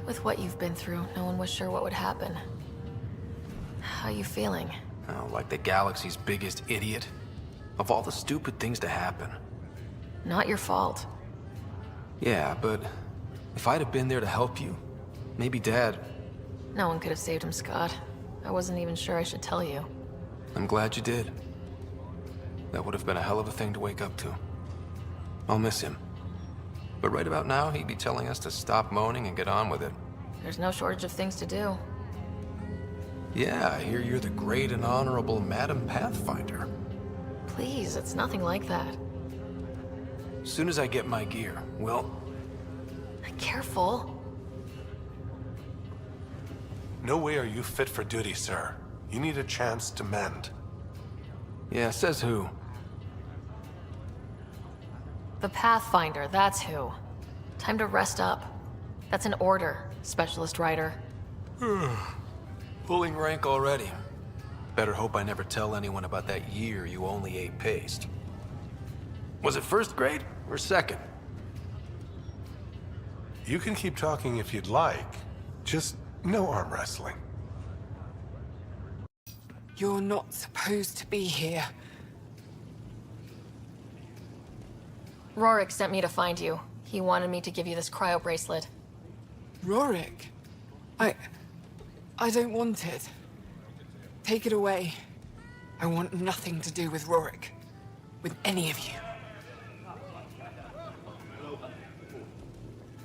With what you've been through, no one was sure what would happen. How you feeling? Oh, like the galaxy's biggest idiot? Of all the stupid things to happen. Not your fault. Yeah, but if I'd have been there to help you, maybe Dad... No one could have saved him, Scott. I wasn't even sure I should tell you. I'm glad you did. That would have been a hell of a thing to wake up to. I'll miss him. But right about now, he'd be telling us to stop moaning and get on with it. There's no shortage of things to do. Yeah, I hear you're the great and honorable Madam Pathfinder. Please, it's nothing like that. As soon as I get my gear, well... Careful. No way are you fit for duty, sir. You need a chance to mend. Yeah, says who? The Pathfinder, that's who. Time to rest up. That's an order, Specialist Rider. Pulling rank already. Better hope I never tell anyone about that year you only ate paste. Was it first grade or second? You can keep talking if you'd like. Just no arm wrestling. You're not supposed to be here. Rorik sent me to find you. He wanted me to give you this cryo bracelet. Rorik? I don't want it. Take it away. I want nothing to do with Rorik. With any of you.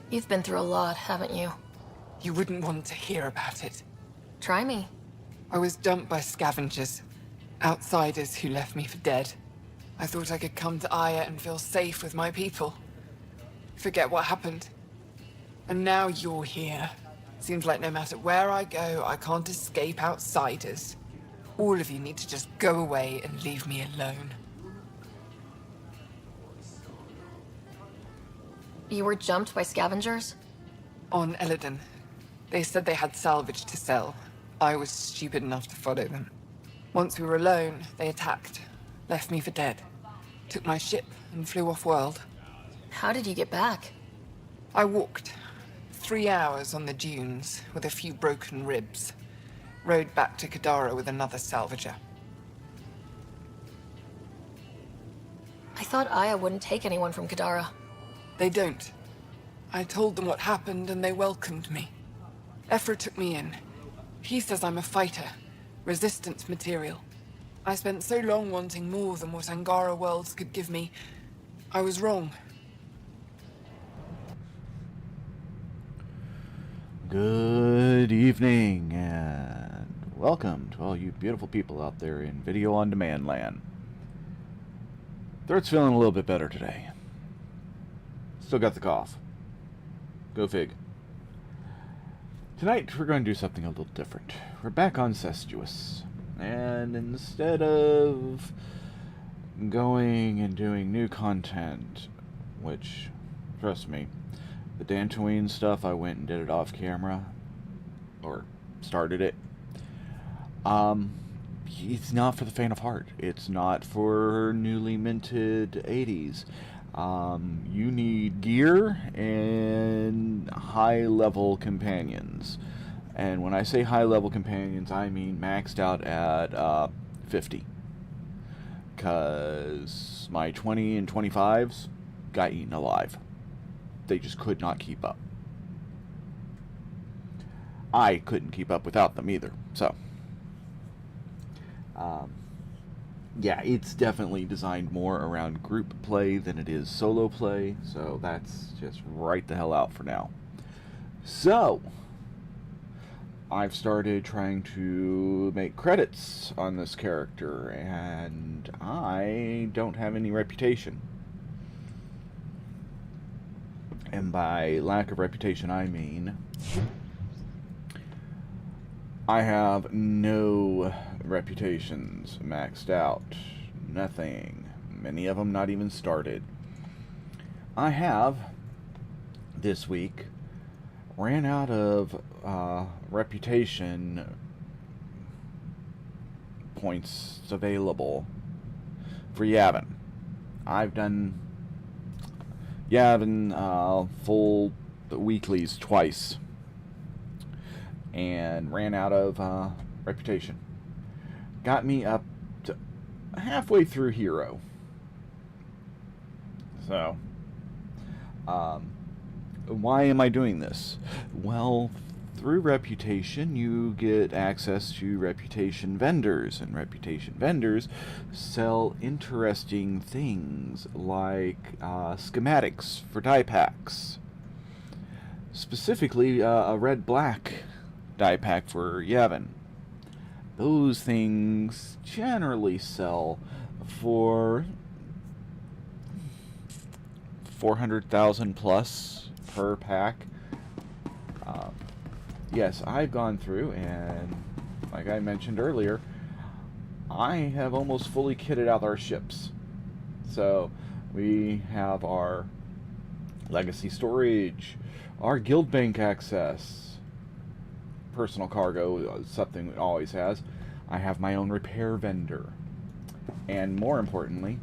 You've been through a lot, haven't you? You wouldn't want to hear about it. Try me. I was dumped by scavengers. Outsiders who left me for dead. I thought I could come to Aya and feel safe with my people. Forget what happened. And now you're here. Seems like no matter where I go, I can't escape outsiders. All of you need to just go away and leave me alone. You were jumped by scavengers? On Eladon. They said they had salvage to sell. I was stupid enough to follow them. Once we were alone, they attacked. Left me for dead. Took my ship and flew off-world. How did you get back? I walked. 3 hours on the dunes with a few broken ribs. Rode back to Kadara with another salvager. I thought Aya wouldn't take anyone from Kadara. They don't. I told them what happened and they welcomed me. Ephra took me in. He says I'm a fighter. Resistance material. I spent so long wanting more than what Angara worlds could give me. I was wrong. Good evening and welcome to all you beautiful people out there in video on demand land. Throat's feeling a little bit better today. Still got the cough. Go fig. Tonight we're going to do something a little different. We're back on Cestious. And instead of going and doing new content, which, trust me, the Dantooine stuff, I went and did it off camera. Or started it. It's not for the faint of heart. It's not for newly minted 80s. You need gear and high-level companions. And when I say high-level companions, I mean maxed out at 50. Because my 20 and 25s got eaten alive. They just could not keep up. I couldn't keep up without them either. So, yeah, it's definitely designed more around group play than it is solo play, so that's just right the hell out for now. So, I've started trying to make credits on this character, and I don't have any reputation. And by lack of reputation, I mean I have no reputations maxed out. Nothing. Many of them not even started. I have, this week, ran out of reputation points available for Yavin. I've done Yavin full weeklies twice and ran out of reputation. Got me up to halfway through Hero. So, why am I doing this? Well, through reputation, you get access to reputation vendors, and reputation vendors sell interesting things like schematics for die packs. Specifically, a red-black die pack for Yavin. Those things generally sell for 400,000 plus per pack. Yes, I've gone through, and like I mentioned earlier, I have almost fully kitted out our ships. So we have our legacy storage, our guild bank access, personal cargo, something it always has. I have my own repair vendor, and more importantly,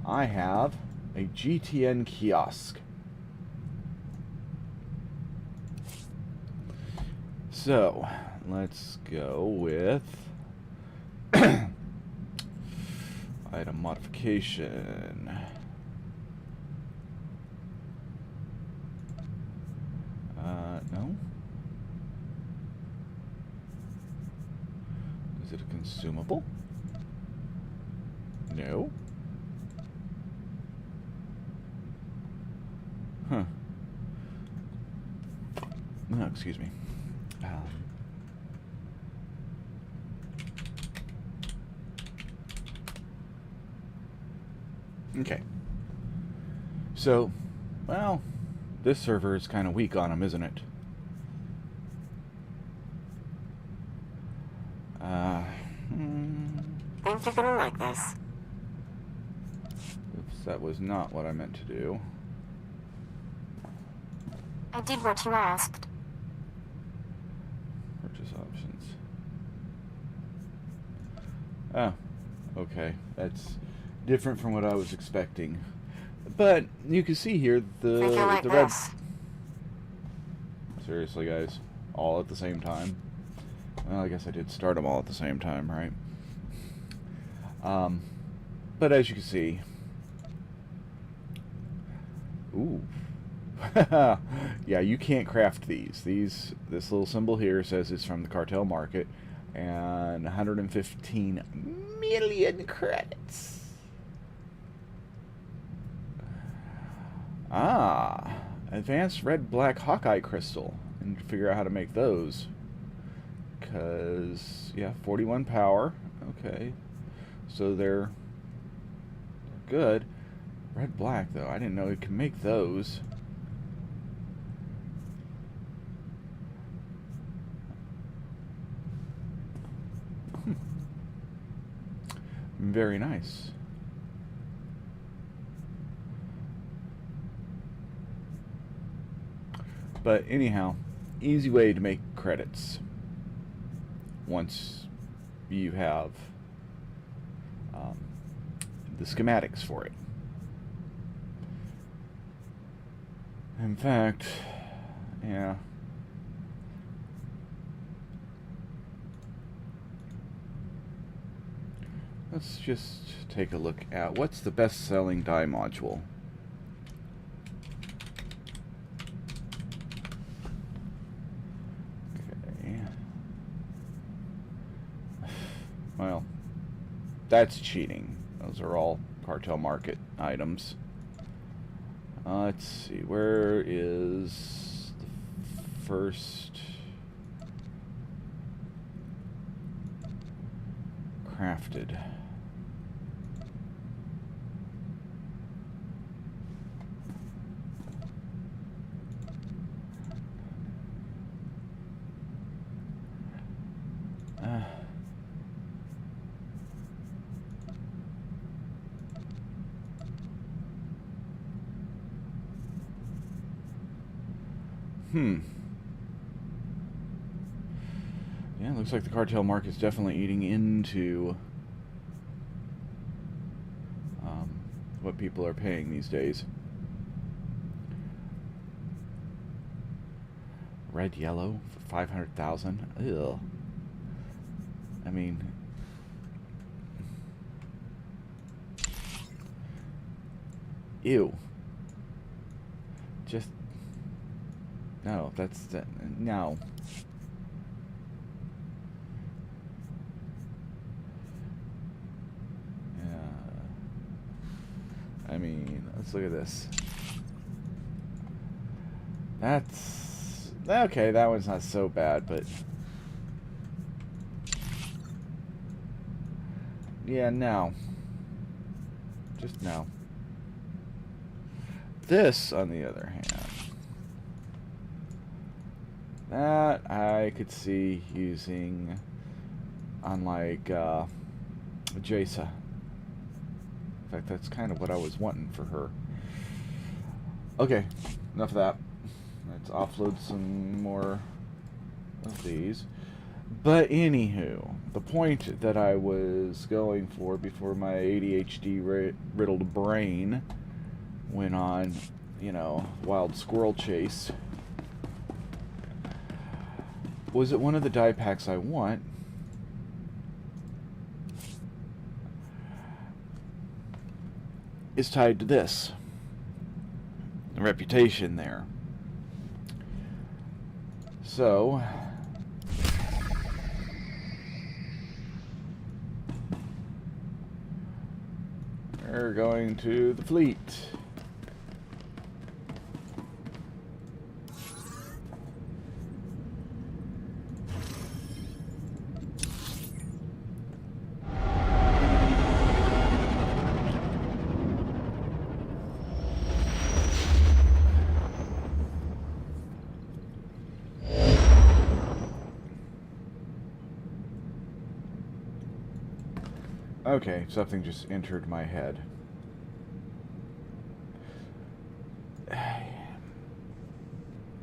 I have a GTN kiosk. So, let's go with item modification. No. Is it a consumable? No. Huh. No, excuse me. Okay. So, well, this server is kind of weak on them, isn't it? Think you're gonna like this. Oops, that was not what I meant to do. I did what you asked. Purchase options. Oh, okay. That's different from what I was expecting. But you can see here Think you like the red. this. Seriously, guys, all at the same time. Well, I guess I did start them all at the same time, right? But as you can see, ooh, yeah, you can't craft these. This little symbol here says it's from the cartel market, and 115 million credits. Ah, advanced red-black Hawkeye crystal, and figure out how to make those. Because, yeah, 41 power. Okay. So they're good. Red-black, though. I didn't know you could make those. Very nice. But anyhow, easy way to make credits once you have the schematics for it. In fact, yeah. Let's just take a look at what's the best-selling die module. Okay. Well, that's cheating. Those are all cartel market items. Let's see, where is the first crafted? Yeah, looks like the cartel market's definitely eating into what people are paying these days. Red yellow for 500,000. Ew. I mean, ew. Just no. That's no. I mean, let's look at this. That's okay. That one's not so bad, but yeah, no. Just no. This, on the other hand, that I could see using on like Jaisa. In fact, that's kind of what I was wanting for her. Okay, enough of that. Let's offload some more of these. But anywho, the point that I was going for before my ADHD riddled brain went on, you know, wild squirrel chase, was that one of the die packs I want is tied to this. The reputation there. So we're going to the fleet. Okay, something just entered my head.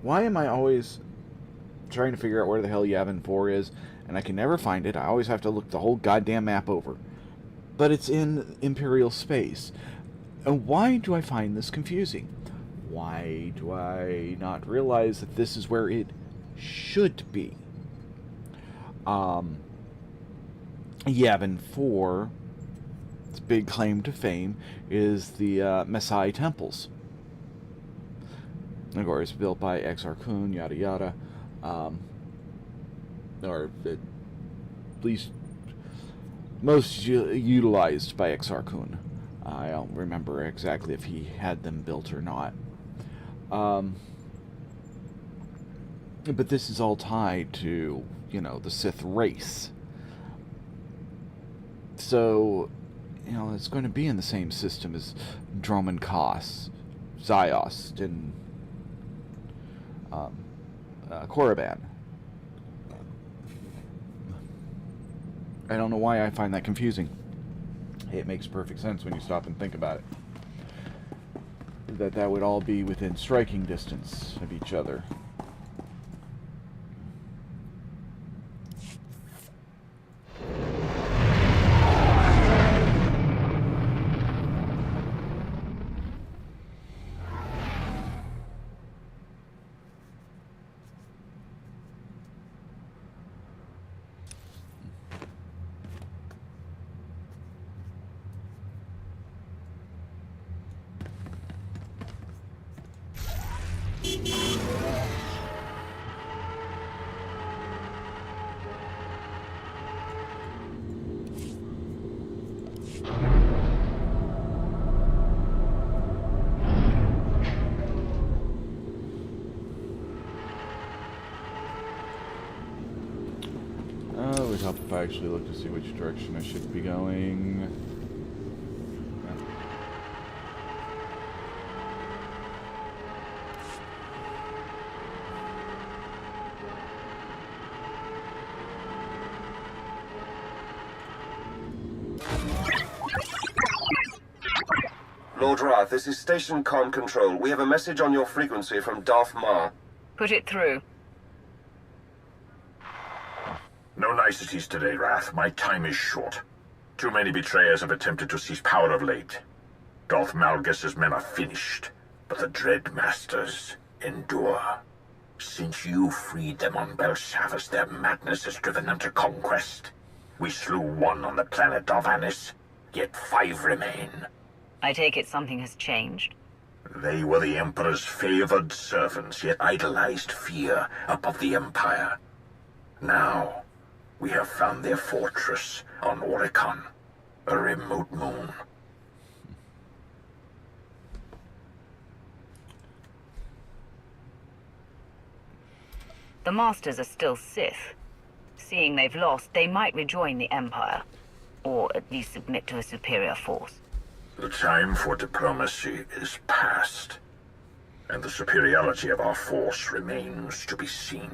Why am I always trying to figure out where the hell Yavin 4 is, and I can never find it? I always have to look the whole goddamn map over. But it's in Imperial space. And why do I find this confusing? Why do I not realize that this is where it should be? Yavin 4, its big claim to fame is the Messiah temples. Of course, built by Exar Kun, yada yada, or at least most utilized by Exar Kun. I don't remember exactly if he had them built or not. But this is all tied to, you know, the Sith race. So, you know, it's going to be in the same system as Dromund Kaas, Ziost, and Korriban. I don't know why I find that confusing. It makes perfect sense when you stop and think about it. That would all be within striking distance of each other. It would help if I actually look to see which direction I should be going. Lord Wrath, this is Station Comm Control. We have a message on your frequency from Darth Maul. Put it through. No niceties today, Wrath. My time is short. Too many betrayers have attempted to seize power of late. Darth Malgus' men are finished, but the Dread Masters endure. Since you freed them on Belshavis, their madness has driven them to conquest. We slew one on the planet Darvanis, yet 5 remain. I take it something has changed. They were the Emperor's favored servants, yet idolized fear above the Empire. Now, we have found their fortress on Oricon, a remote moon. The Masters are still Sith. Seeing they've lost, they might rejoin the Empire. Or at least submit to a superior force. The time for diplomacy is past, and the superiority of our force remains to be seen.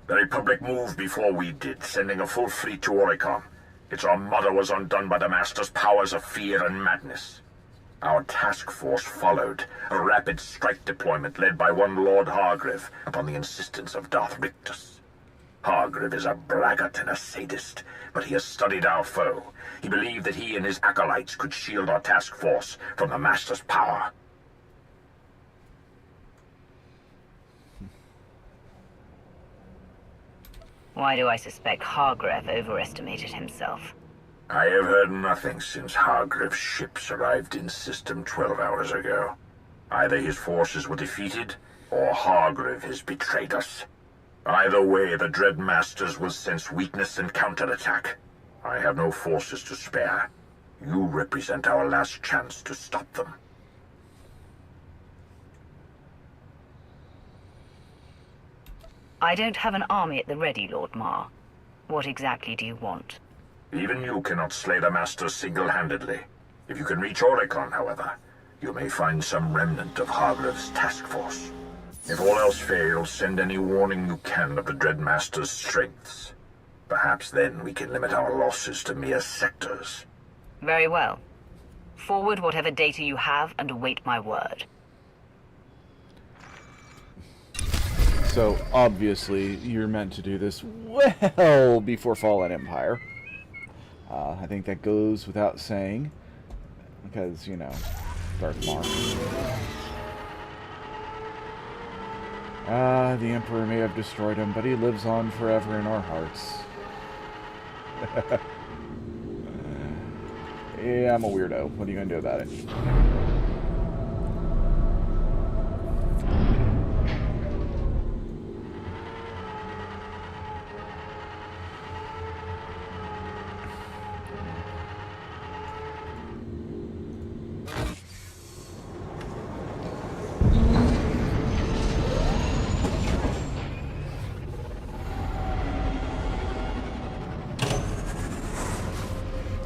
The Republic moved before we did, sending a full fleet to Oricon. Its armada was undone by the Master's powers of fear and madness. Our task force followed, a rapid strike deployment led by one Lord Hargreave upon the insistence of Darth Rictus. Hargreave is a braggart and a sadist, but he has studied our foe. He believed that he and his acolytes could shield our task force from the Master's power. Why do I suspect Hargreave overestimated himself? I have heard nothing since Hargreave's ships arrived in System 12 hours ago. Either his forces were defeated, or Hargreave has betrayed us. Either way, the Dread Masters will sense weakness and counterattack. I have no forces to spare. You represent our last chance to stop them. I don't have an army at the ready, Lord Mar. What exactly do you want? Even you cannot slay the Masters single-handedly. If you can reach Oricon, however, you may find some remnant of Hargreave's task force. If all else fails, send any warning you can of the Dread Master's strengths. Perhaps then we can limit our losses to mere sectors. Very well. Forward whatever data you have and await my word. So, obviously, you're meant to do this well before Fallen Empire. I think that goes without saying. Because, you know, Darth Maul. The Emperor may have destroyed him, but he lives on forever in our hearts. Yeah, I'm a weirdo. What are you gonna do about it?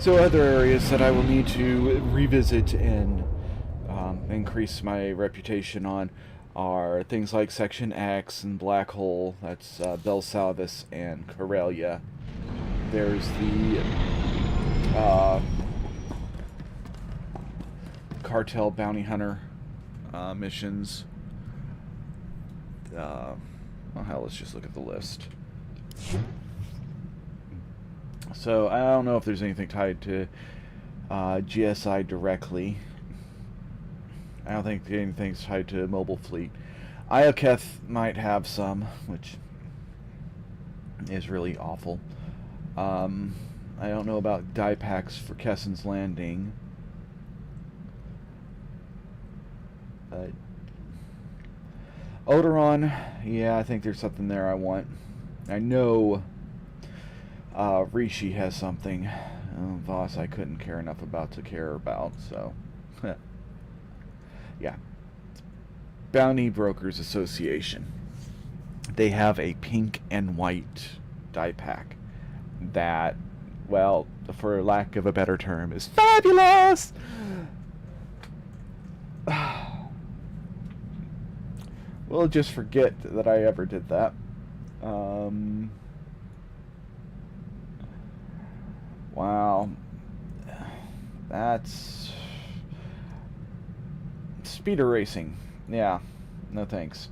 So other areas that I will need to revisit and increase my reputation on are things like Section X and Black Hole. That's Belsalvis and Corellia. There's the Cartel Bounty Hunter missions. Well, hell, let's just look at the list. So, I don't know if there's anything tied to GSI directly. I don't think anything's tied to Mobile Fleet. Ioketh might have some, which is really awful. I don't know about die packs for Kessen's Landing. But Odoron, yeah, I think there's something there I want. I know Rishi has something. Voss I couldn't care enough about to care about, so yeah. Bounty Brokers Association. They have a pink and white die pack that, well, for lack of a better term, is fabulous! We'll just forget that I ever did that. Wow. That's speeder racing. Yeah. No thanks.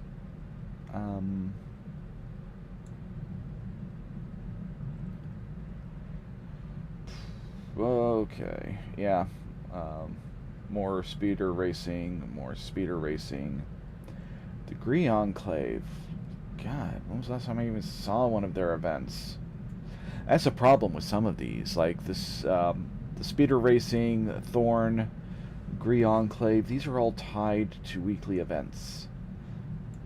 Okay. Yeah. More speeder racing. More speeder racing. Degree Enclave. God, when was the last time I even saw one of their events? That's a problem with some of these, like this, the Speeder Racing, Thorn, Gree Enclave. These are all tied to weekly events.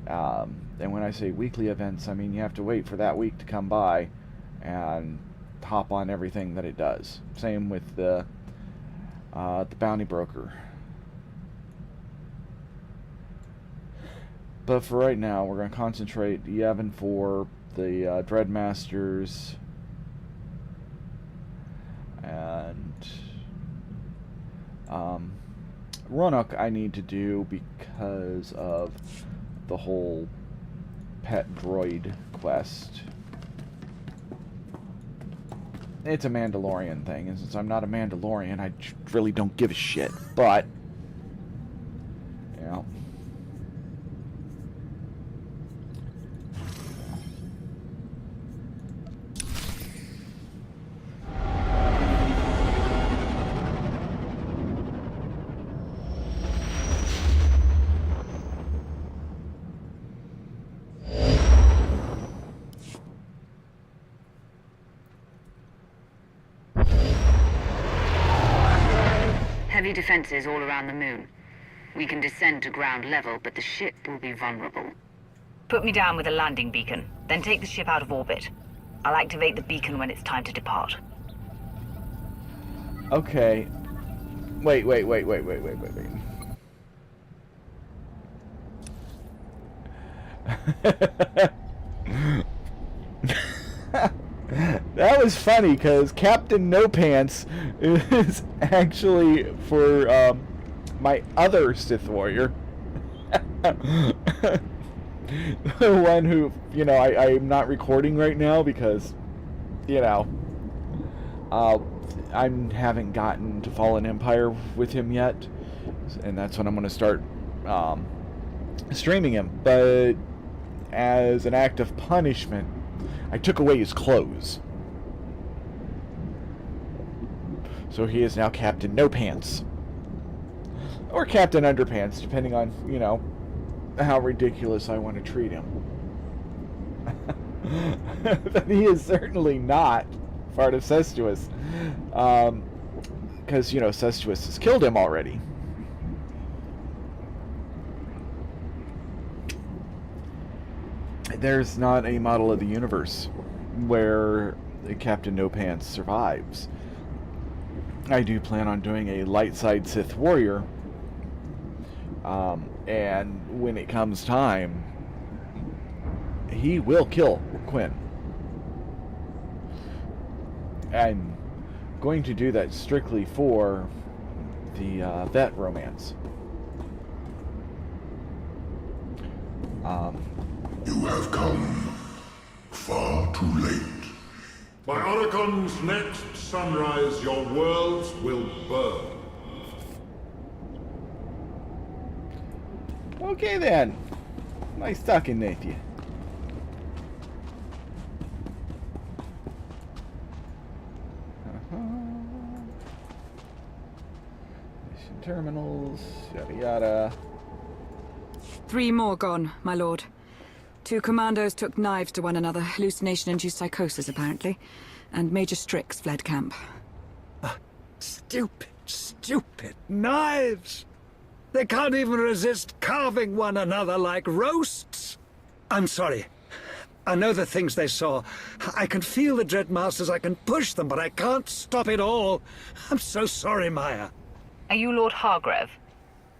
And when I say weekly events, I mean you have to wait for that week to come by and hop on everything that it does. Same with the Bounty Broker. But for right now, we're going to concentrate Yavin for the Dreadmasters and Roanoke I need to do because of the whole pet droid quest. It's a Mandalorian thing, and since I'm not a Mandalorian, I really don't give a shit. But, you know. Heavy defenses all around the moon. We can descend to ground level, but the ship will be vulnerable. Put me down with a landing beacon, then take the ship out of orbit. I'll activate the beacon when it's time to depart. Okay. Wait. That was funny because Captain No Pants is actually for my other Sith warrior. The one who, you know, I'm not recording right now because, you know, I haven't gotten to Fallen Empire with him yet, and that's when I'm going to start streaming him. But as an act of punishment, I took away his clothes. So he is now Captain No Pants. Or Captain Underpants, depending on, you know, how ridiculous I want to treat him. But he is certainly not part of Cestious. Because, you know, Cestious has killed him already. There's not a model of the universe where Captain No Pants survives. I do plan on doing a light side Sith warrior, and when it comes time, he will kill Quinn. I'm going to do that strictly for the vet romance. You have come far too late. By Orocon's next sunrise, your worlds will burn. Okay then. Nice talking with you. Mission terminals, yada yada. 3 more gone, my lord. 2 commandos took knives to one another, hallucination-induced psychosis, apparently. And Major Strix fled camp. Stupid knives! They can't even resist carving one another like roasts! I'm sorry. I know the things they saw. I can feel the Dreadmasters, I can push them, but I can't stop it all. I'm so sorry, Maya. Are you Lord Hargrave?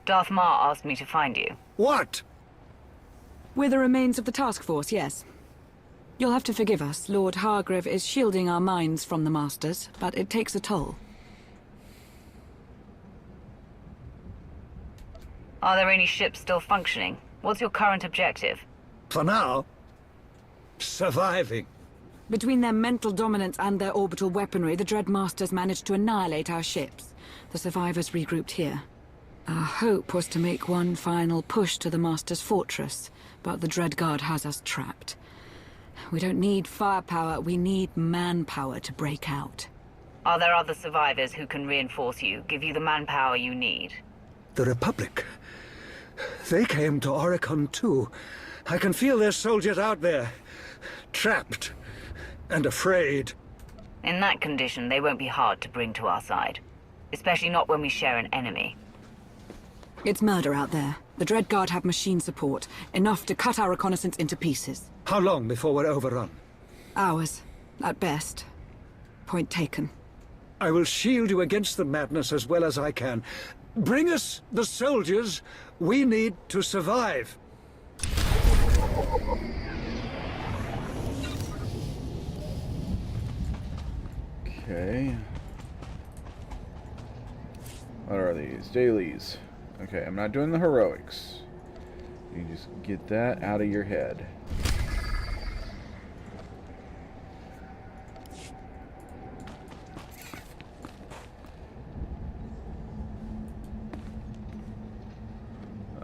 Darth Maul asked me to find you. What? We're the remains of the task force, yes. You'll have to forgive us. Lord Hargrave is shielding our minds from the Masters, but it takes a toll. Are there any ships still functioning? What's your current objective? For now, surviving. Between their mental dominance and their orbital weaponry, the Dreadmasters managed to annihilate our ships. The survivors regrouped here. Our hope was to make one final push to the Master's fortress, but the Dreadguard has us trapped. We don't need firepower, we need manpower to break out. Are there other survivors who can reinforce you, give you the manpower you need? The Republic. They came to Oricon too. I can feel there's soldiers out there, trapped and afraid. In that condition, they won't be hard to bring to our side. Especially not when we share an enemy. It's murder out there. The Dread Guard have machine support, enough to cut our reconnaissance into pieces. How long before we're overrun? Hours, at best. Point taken. I will shield you against the madness as well as I can. Bring us the soldiers we need to survive. Okay. What are these? Dailies. Okay, I'm not doing the heroics. You just get that out of your head.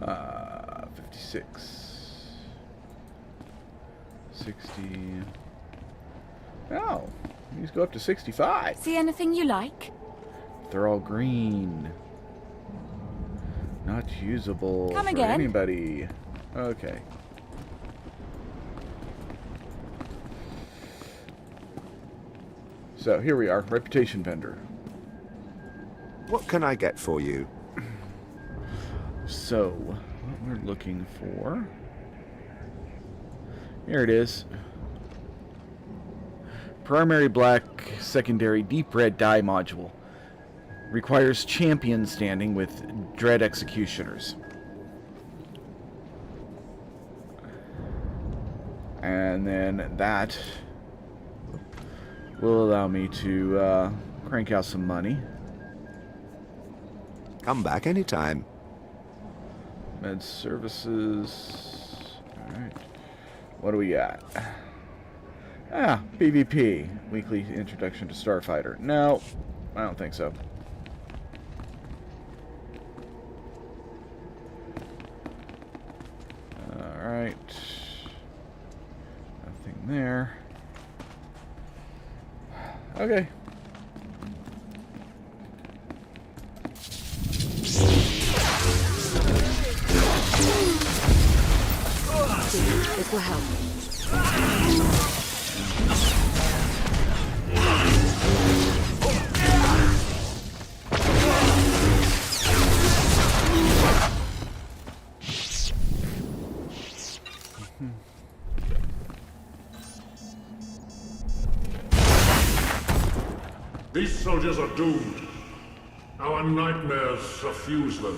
Uh, 56. 60. Oh, these go up to 65. See anything you like? They're all green. Not usable Come for again? anybody. Okay. So here we are, reputation vendor. What can I get for you? So, what we're looking for... Here it is. Primary black, secondary deep red dye module. Requires champion standing with Dread Executioners. And then that will allow me to crank out some money. Come back anytime. Med services. Alright. What do we got? Ah, PvP. Weekly introduction to Starfighter. No, I don't think so. Alright. Nothing there. Okay. This will help. These soldiers are doomed. Our nightmares suffuse them.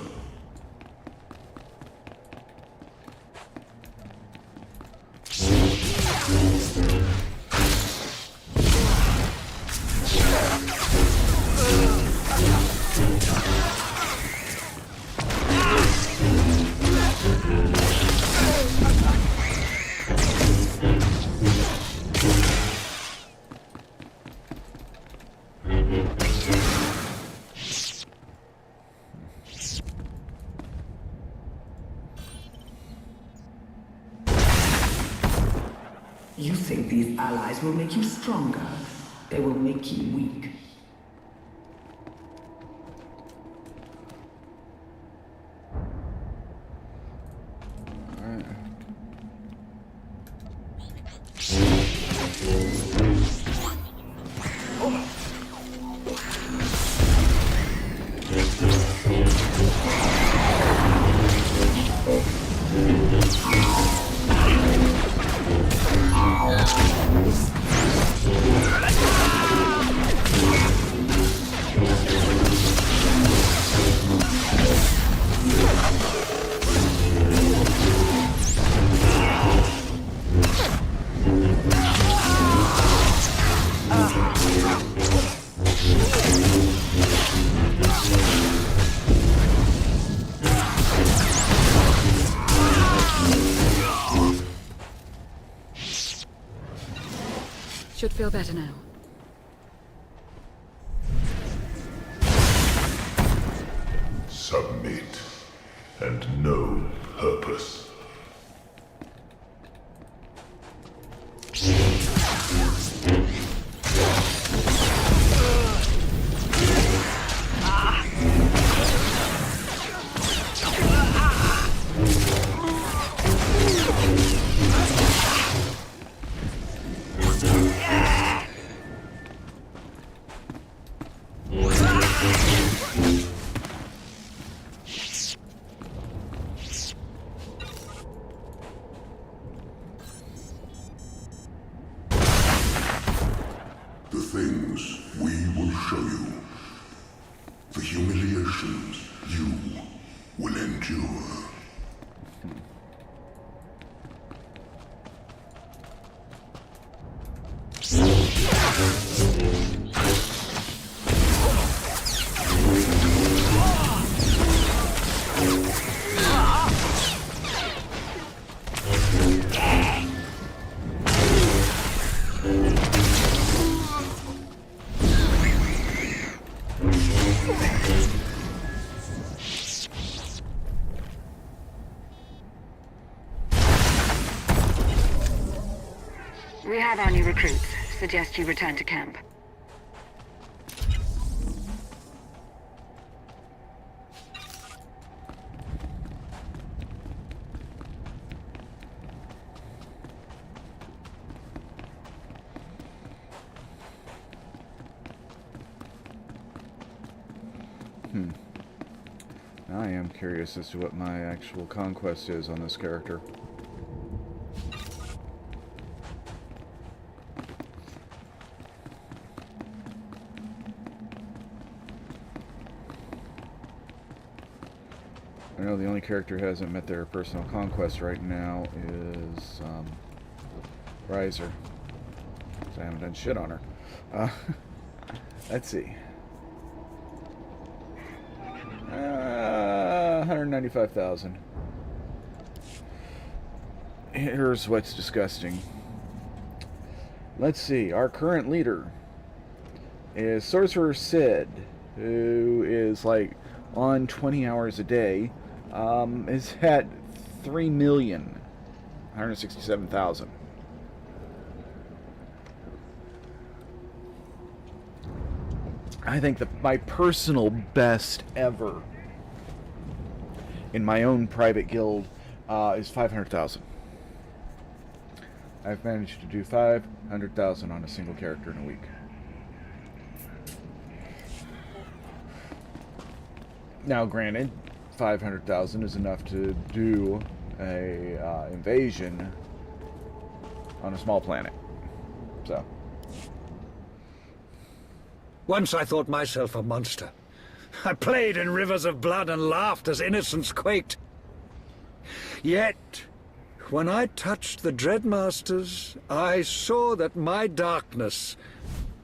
You think these allies will make you stronger? They will make you weak. Should feel better now. Submit and know purpose. things we will show you. The humiliations you will endure. We have our new recruits. Suggest you return to camp. I am curious as to what my actual conquest is on this character. I know the only character who hasn't met their personal conquest right now is Riser. So I haven't done shit on her. Let's see. 195,000. Here's what's disgusting. Let's see. Our current leader is Sorcerer Sid, who is like on 20 hours a day. Is at 3,167,000. I think that my personal best ever in my own private guild is 500,000. I've managed to do 500,000 on a single character in a week. Now, granted, 500,000 is enough to do a invasion on a small planet. So. Once I thought myself a monster. I played in rivers of blood and laughed as innocence quaked. Yet, when I touched the Dreadmasters, I saw that my darkness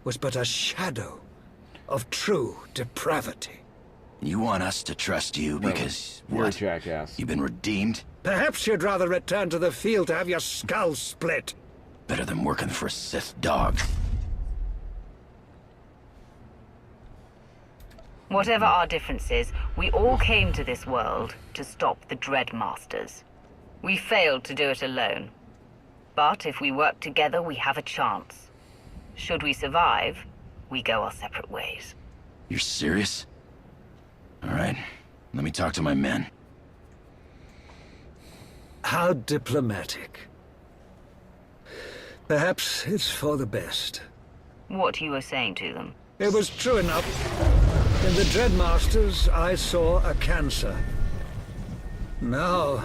was but a shadow of true depravity. You want us to trust you because, you're what? a jackass. You've been redeemed? Perhaps you'd rather return to the field to have your skull split. Better than working for a Sith dog. Whatever our differences, we all came to this world to stop the Dreadmasters. We failed to do it alone. But if we work together, we have a chance. Should we survive, we go our separate ways. You're serious? All right, let me talk to my men. How diplomatic. Perhaps it's for the best. What you were saying to them? It was true enough. In the Dreadmasters, I saw a cancer. Now,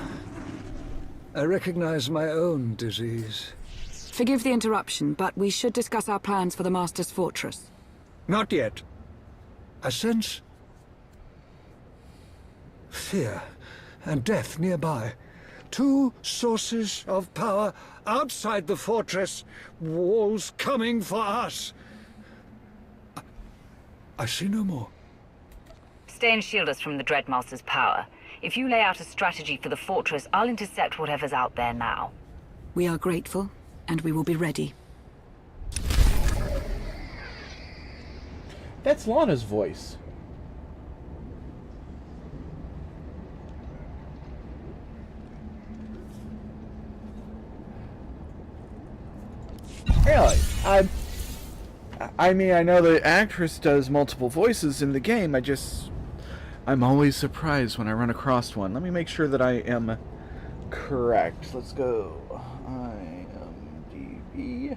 I recognize my own disease. Forgive the interruption, but we should discuss our plans for the Master's Fortress. Not yet. I sense fear and death nearby. Two sources of power outside the fortress. Walls coming for us. I see no more. Stay and shield us from the Dreadmaster's power. If you lay out a strategy for the fortress, I'll intercept whatever's out there now. We are grateful, and we will be ready. That's Lana's voice. Really? I mean, I know the actress does multiple voices in the game. I'm always surprised when I run across one. Let me make sure that I am correct. Let's go. IMDb.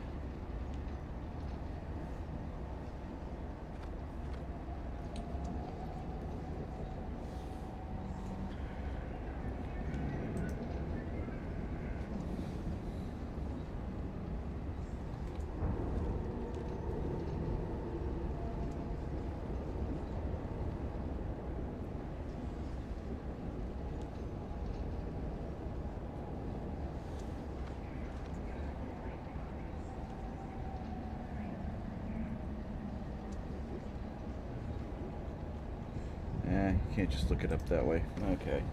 can't just look it up that way. Okay.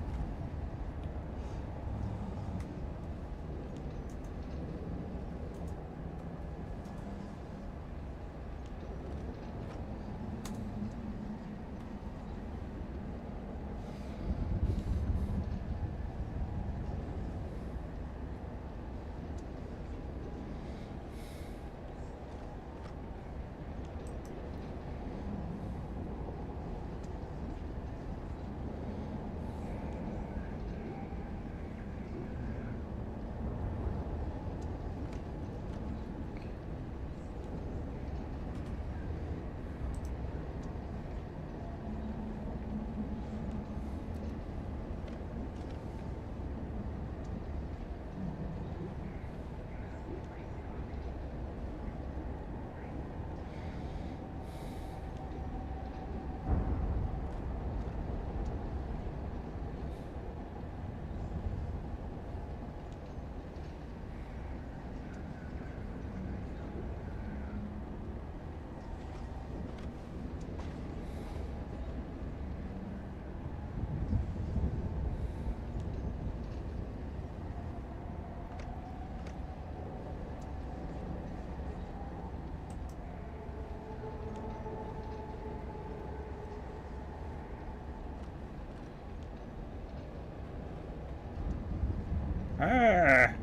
Ah.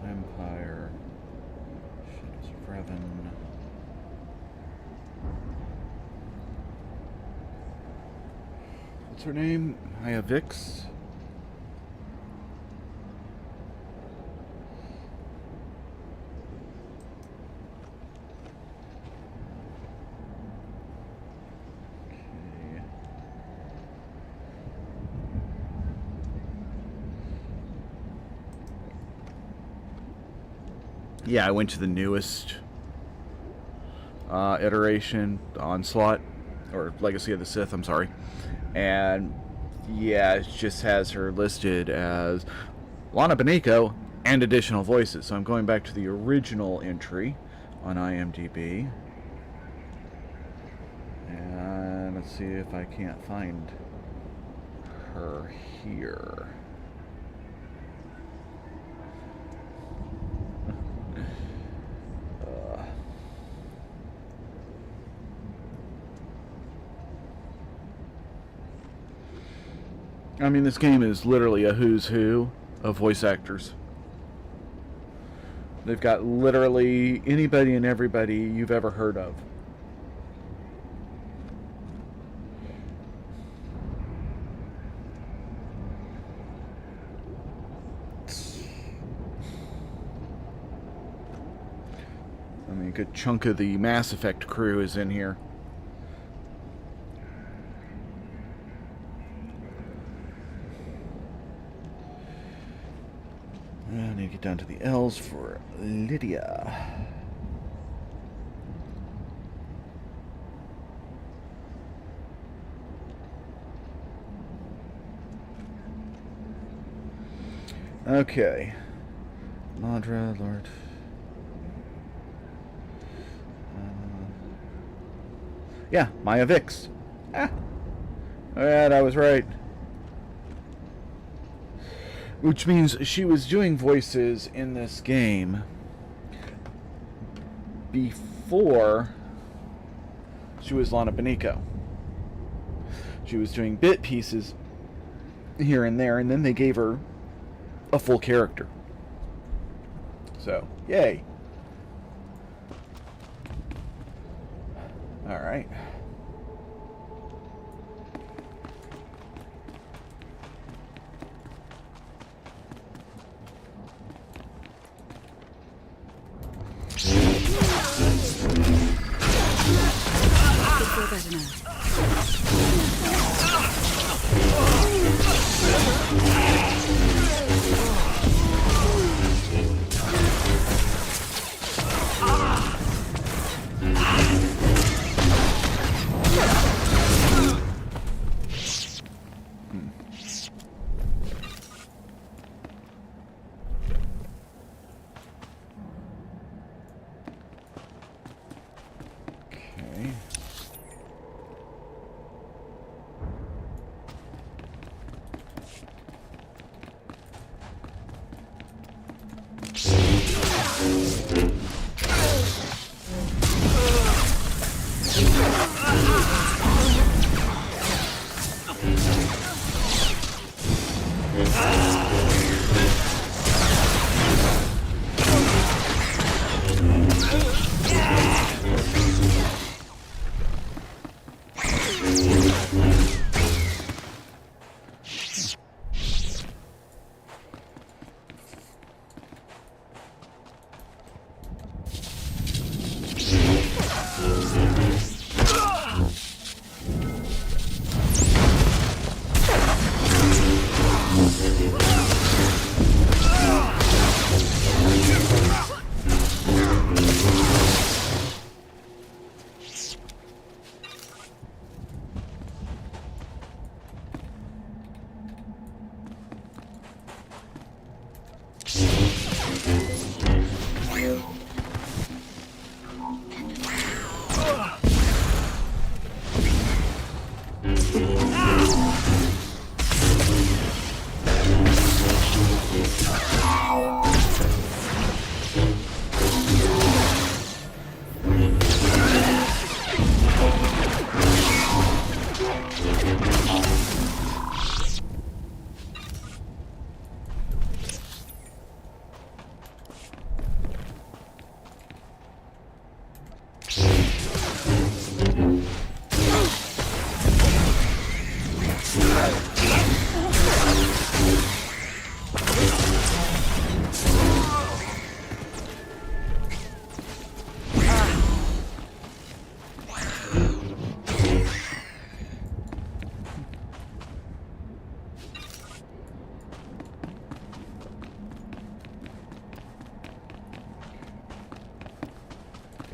Empire. Shadows of Revan. What's her name? Maya Vix? Yeah, I went to the newest iteration, Onslaught, or Legacy of the Sith, I'm sorry. And yeah, it just has her listed as Lana Beniko and additional voices. So I'm going back to the original entry on IMDb. And let's see if I can't find her here. I mean, this game is literally a who's who of voice actors. They've got literally anybody and everybody you've ever heard of. I mean, a good chunk of the Mass Effect crew is in here. I need to get down to the L's for Lydia. Okay. Madra, Lord. Yeah, Maya Vix. Ah. Alright, I was right. Which means she was doing voices in this game before she was Lana Beniko. She was doing bit pieces here and there, and then they gave her a full character. So, yay. Alright. Feel better now.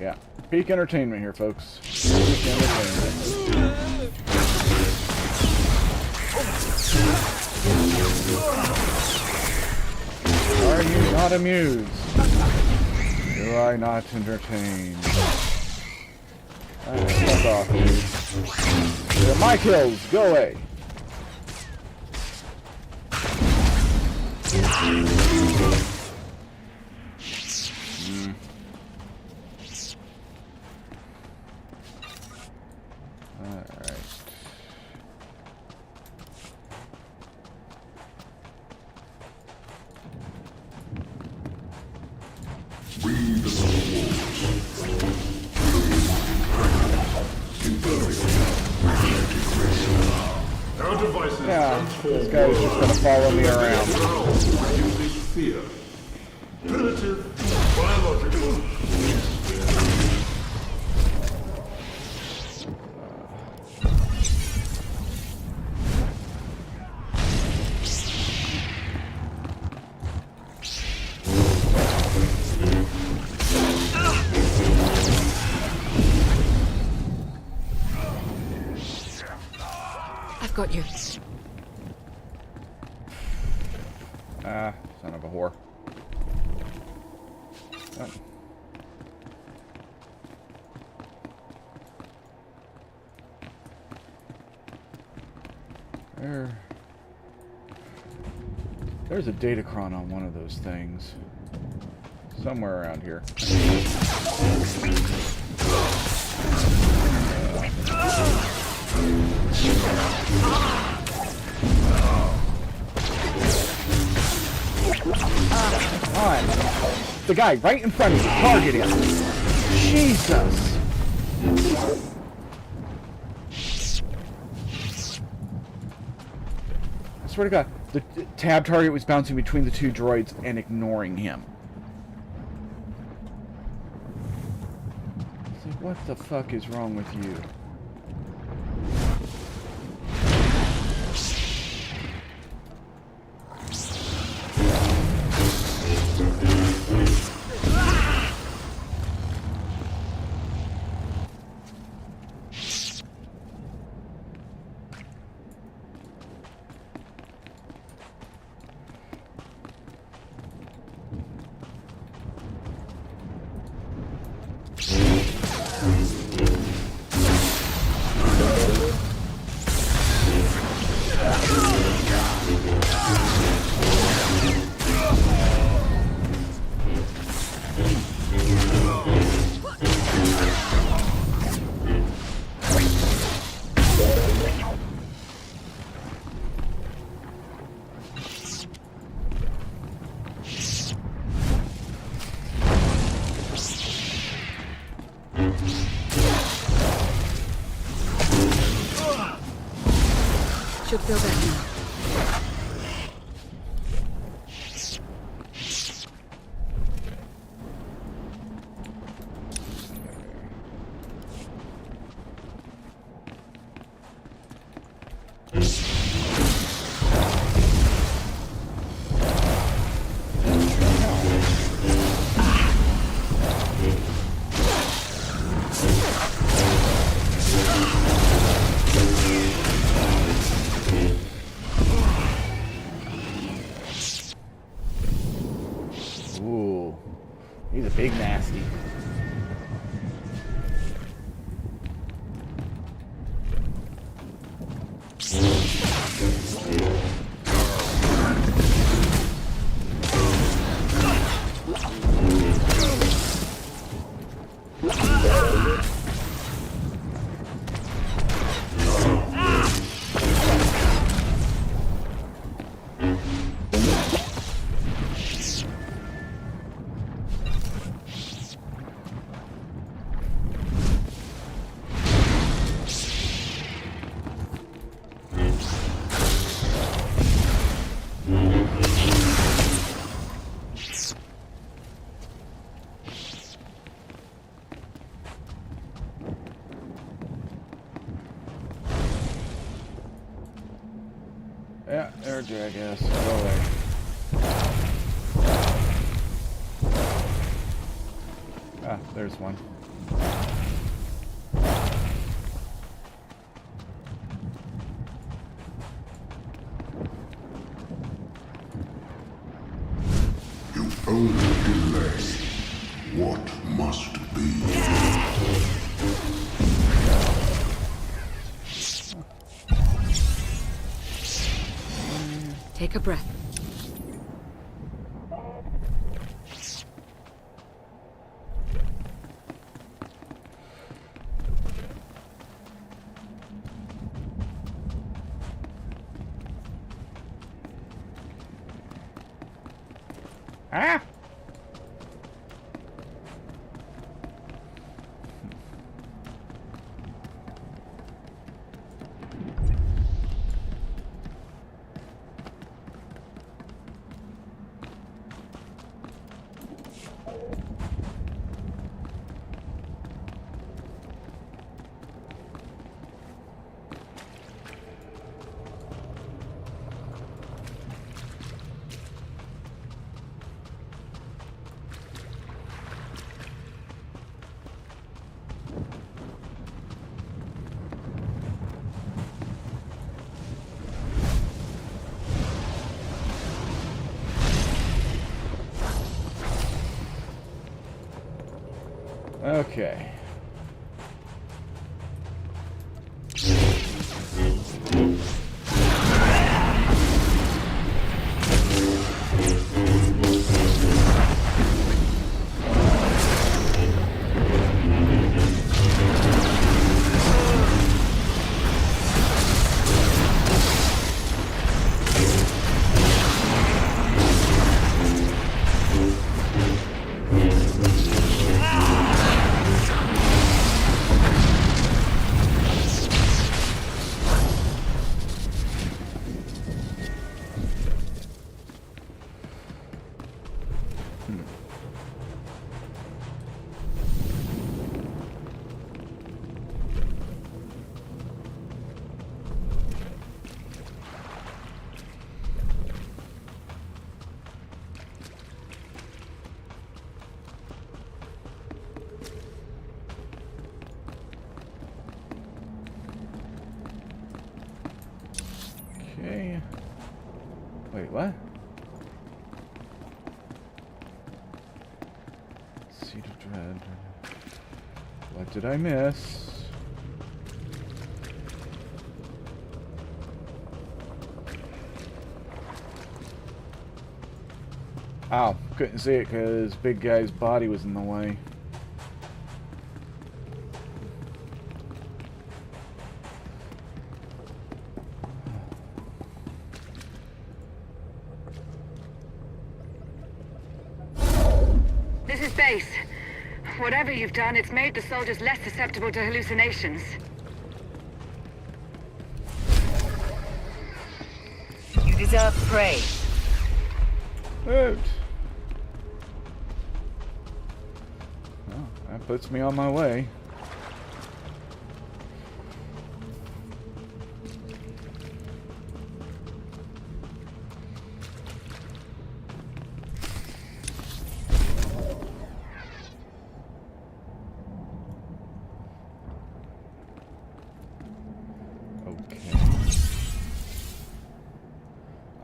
Yeah, peak entertainment here, folks. Peak entertainment. Are you not amused? Do I not entertain? Fuck off, dude. They're my kills. Go away. Yeah, this guy's just gonna follow me around. Fear. Primitive, biological. I've got you. Ah, son of a whore. Oh. There's a datacron on one of those things. Somewhere around here. Come on. The guy right in front of you. Target him. Jesus. I swear to God, the tab target was bouncing between the two droids and ignoring him. It's like, what the fuck is wrong with you? Should feel better now. Ooh, he's a big nasty. Yeah, there's jackass. Go away. Ah, there's one. You only delay what must be. Take a breath. Ah! Okay. Okay. Wait, what? Seed of Dread. What did I miss? Ow, couldn't see it because big guy's body was in the way. This is base. Whatever you've done, it's made the soldiers less susceptible to hallucinations. deserve praise. Good. Well, that puts me on my way.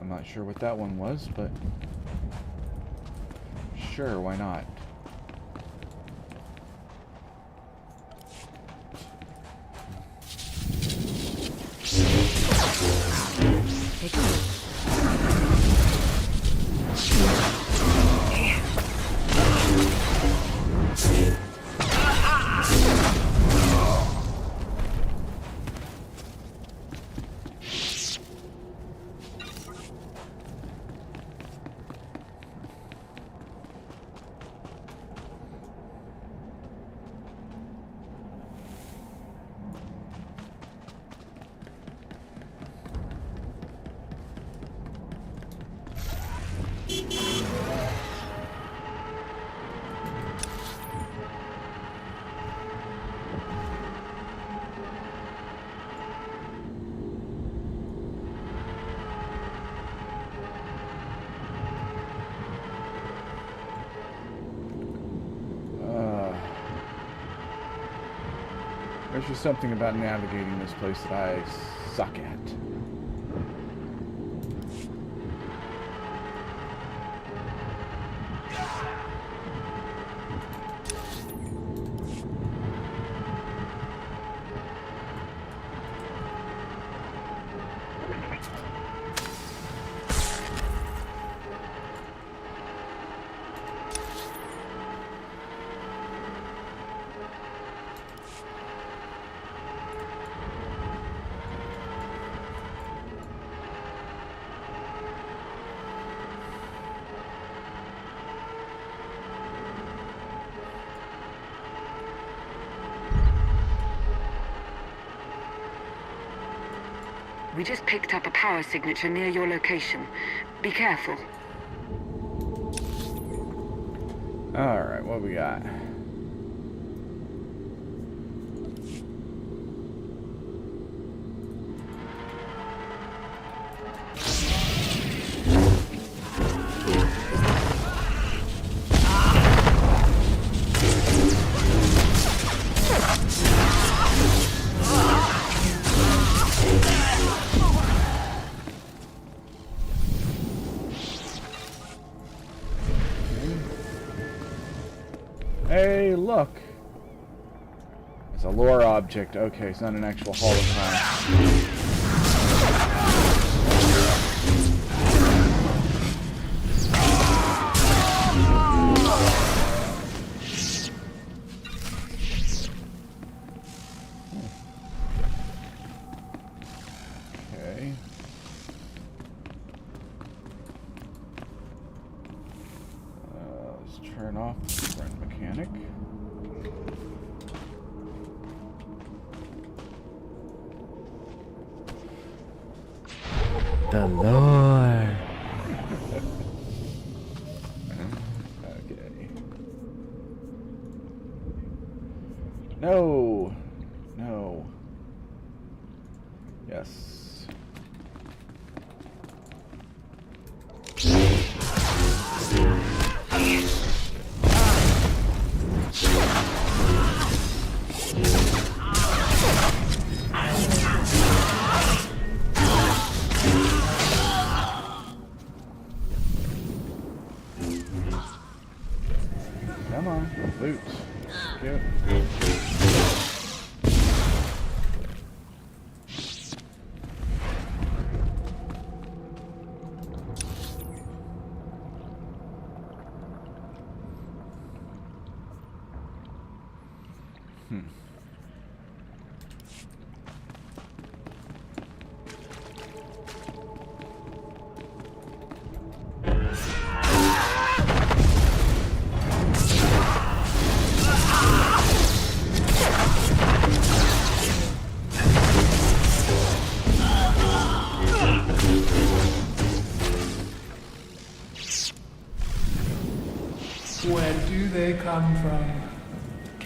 Not sure what that one was, but sure, why not? Take a look. There's just something about navigating this place that I suck at. We just picked up a power signature near your location. Be careful. Alright, what we got? Hey, look. It's a lore object. Okay, it's not an actual hologram. Okay. Let's turn off the front mechanic. The Lord. Okay. No. No. Yes. Come on, loot. Good.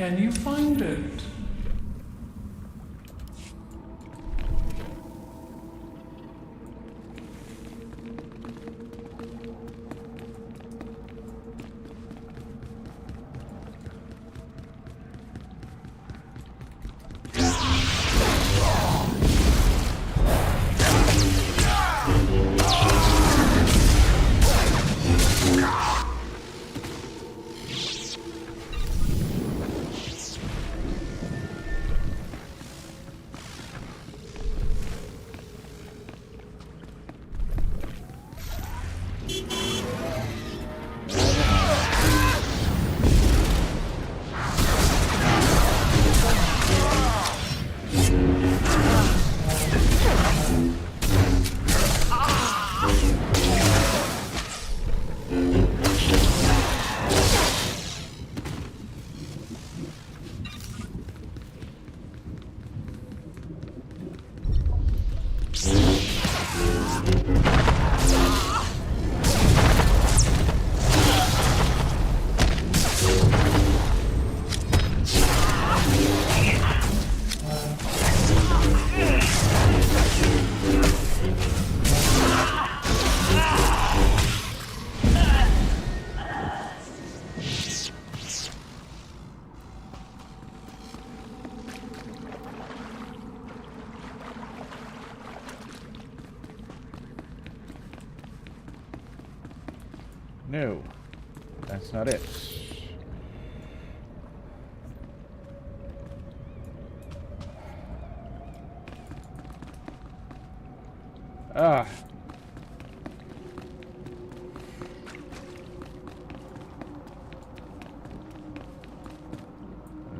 Can you find it? No, that's not it. Ah.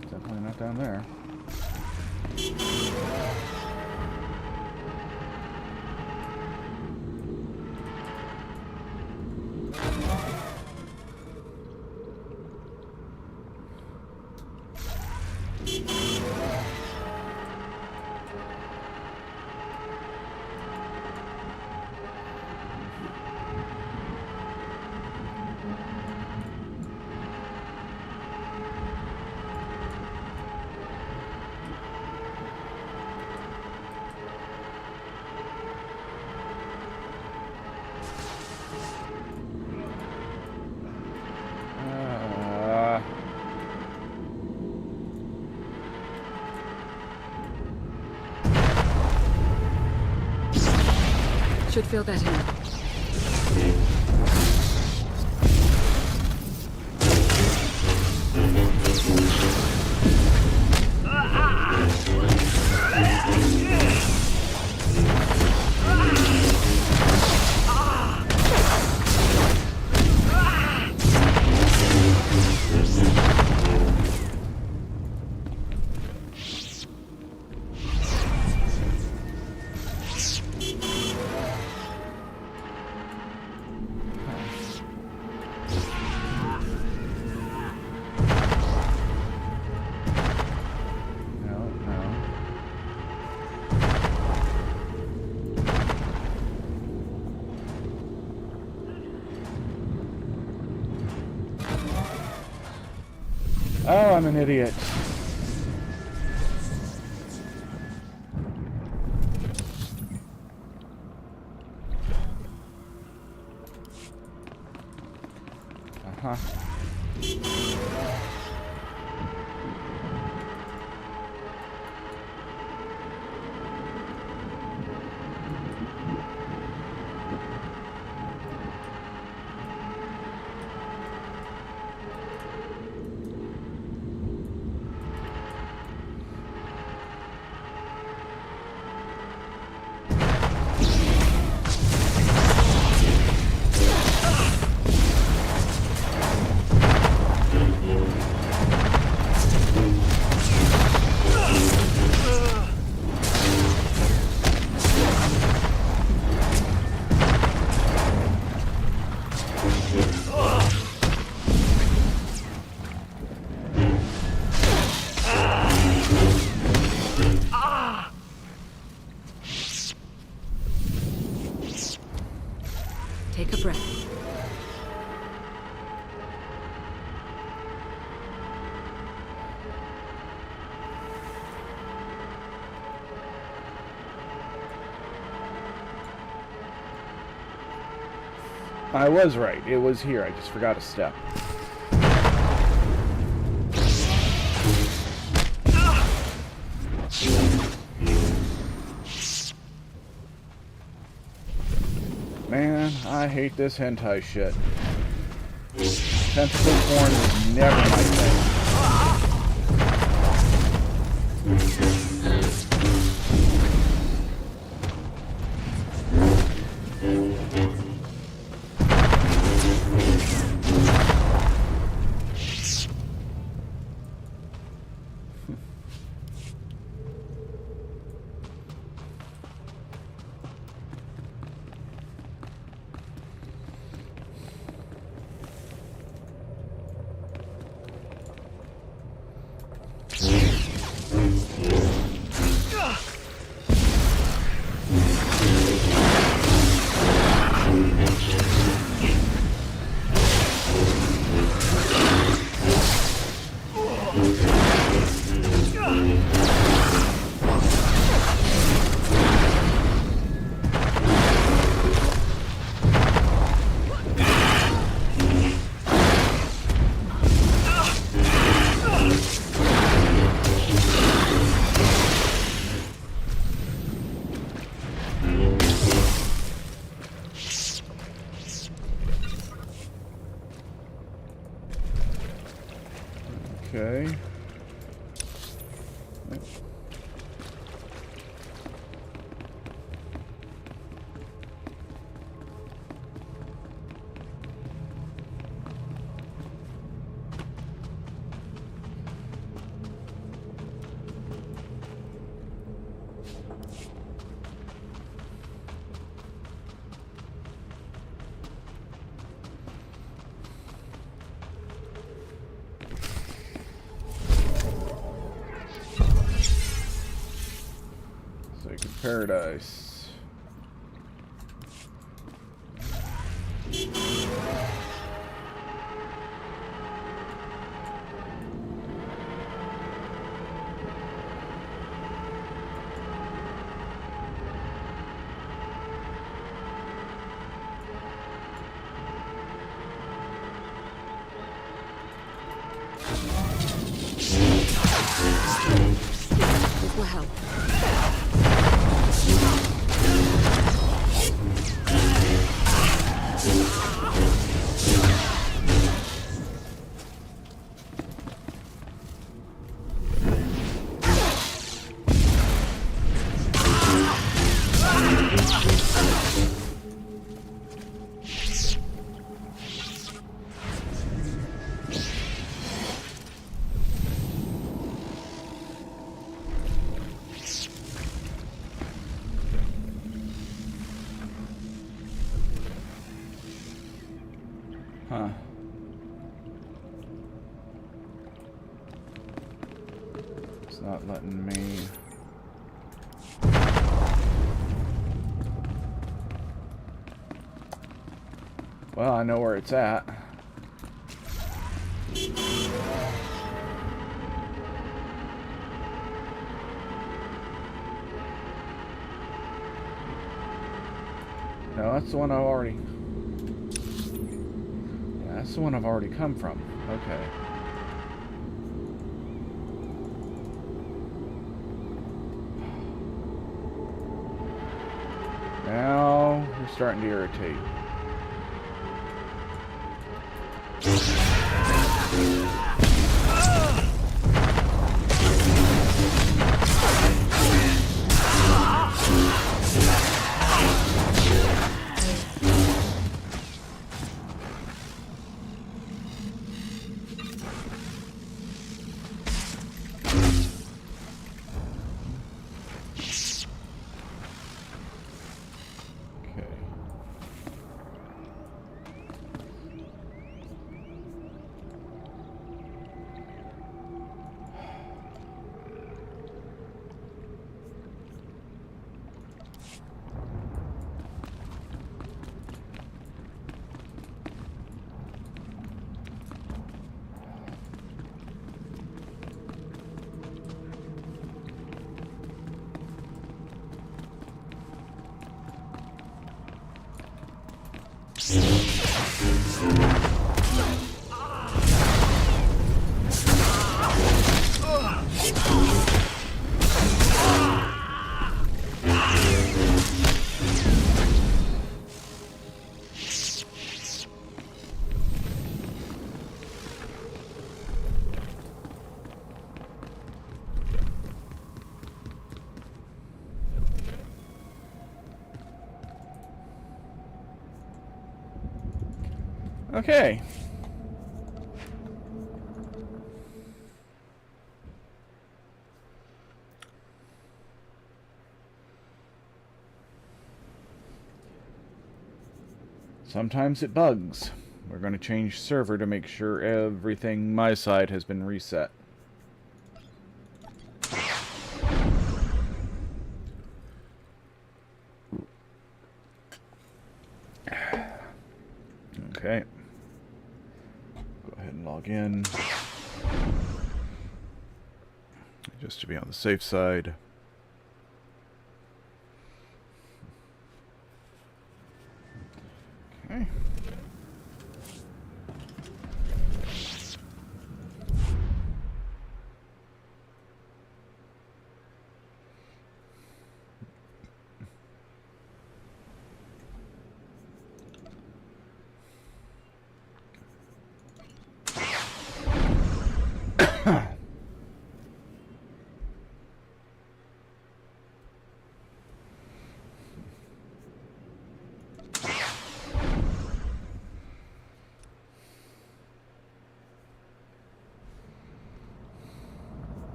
It's definitely not down there. Should fill that in. Oh, I'm an idiot. Uh-huh. I was right. It was here. I just forgot a step. Man, I hate this hentai shit. Tentacle porn was never my thing. Okay. Paradise. This will help. Huh. It's not letting me... Well, I know where it's at. No, that's the one I've already... Yeah, that's the one I've already come from. Okay. Now, you're starting to irritate. Okay. Sometimes it bugs. We're going to change server to make sure everything my side has been reset. Okay. Go ahead and log in. Just to be on the safe side. Okay.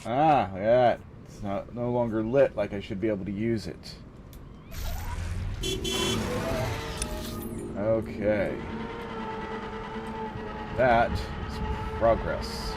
Ah, yeah. It's no longer lit like I should be able to use it. Okay. That is progress.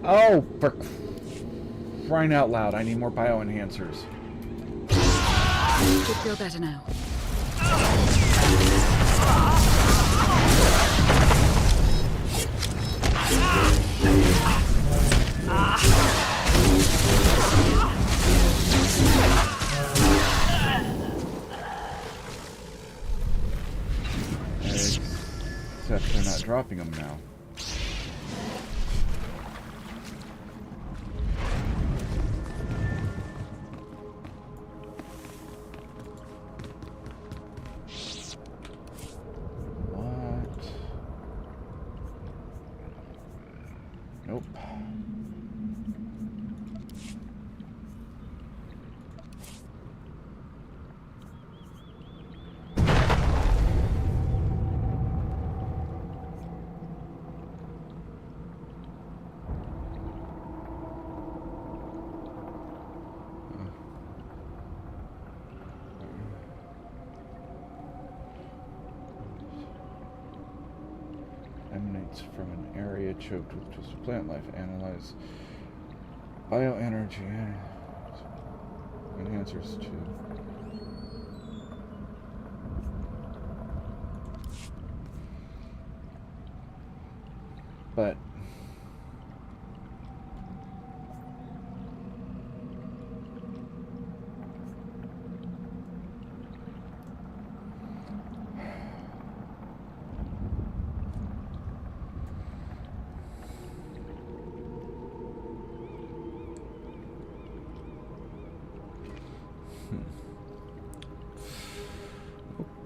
Oh, for crying out loud, I need more bioenhancers. Should feel better now. Except they're not dropping them now. Nope. Emanates from an area choked with twisted plant life. Analyze bioenergy enhancers too. But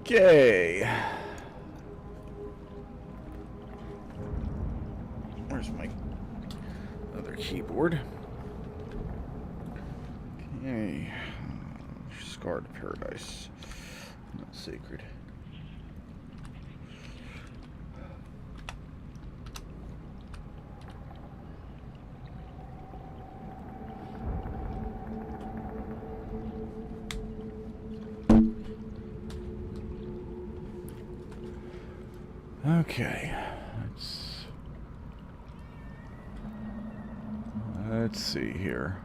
okay. Where's my other keyboard? Okay. Scarred Paradise. Not sacred. Let's see here.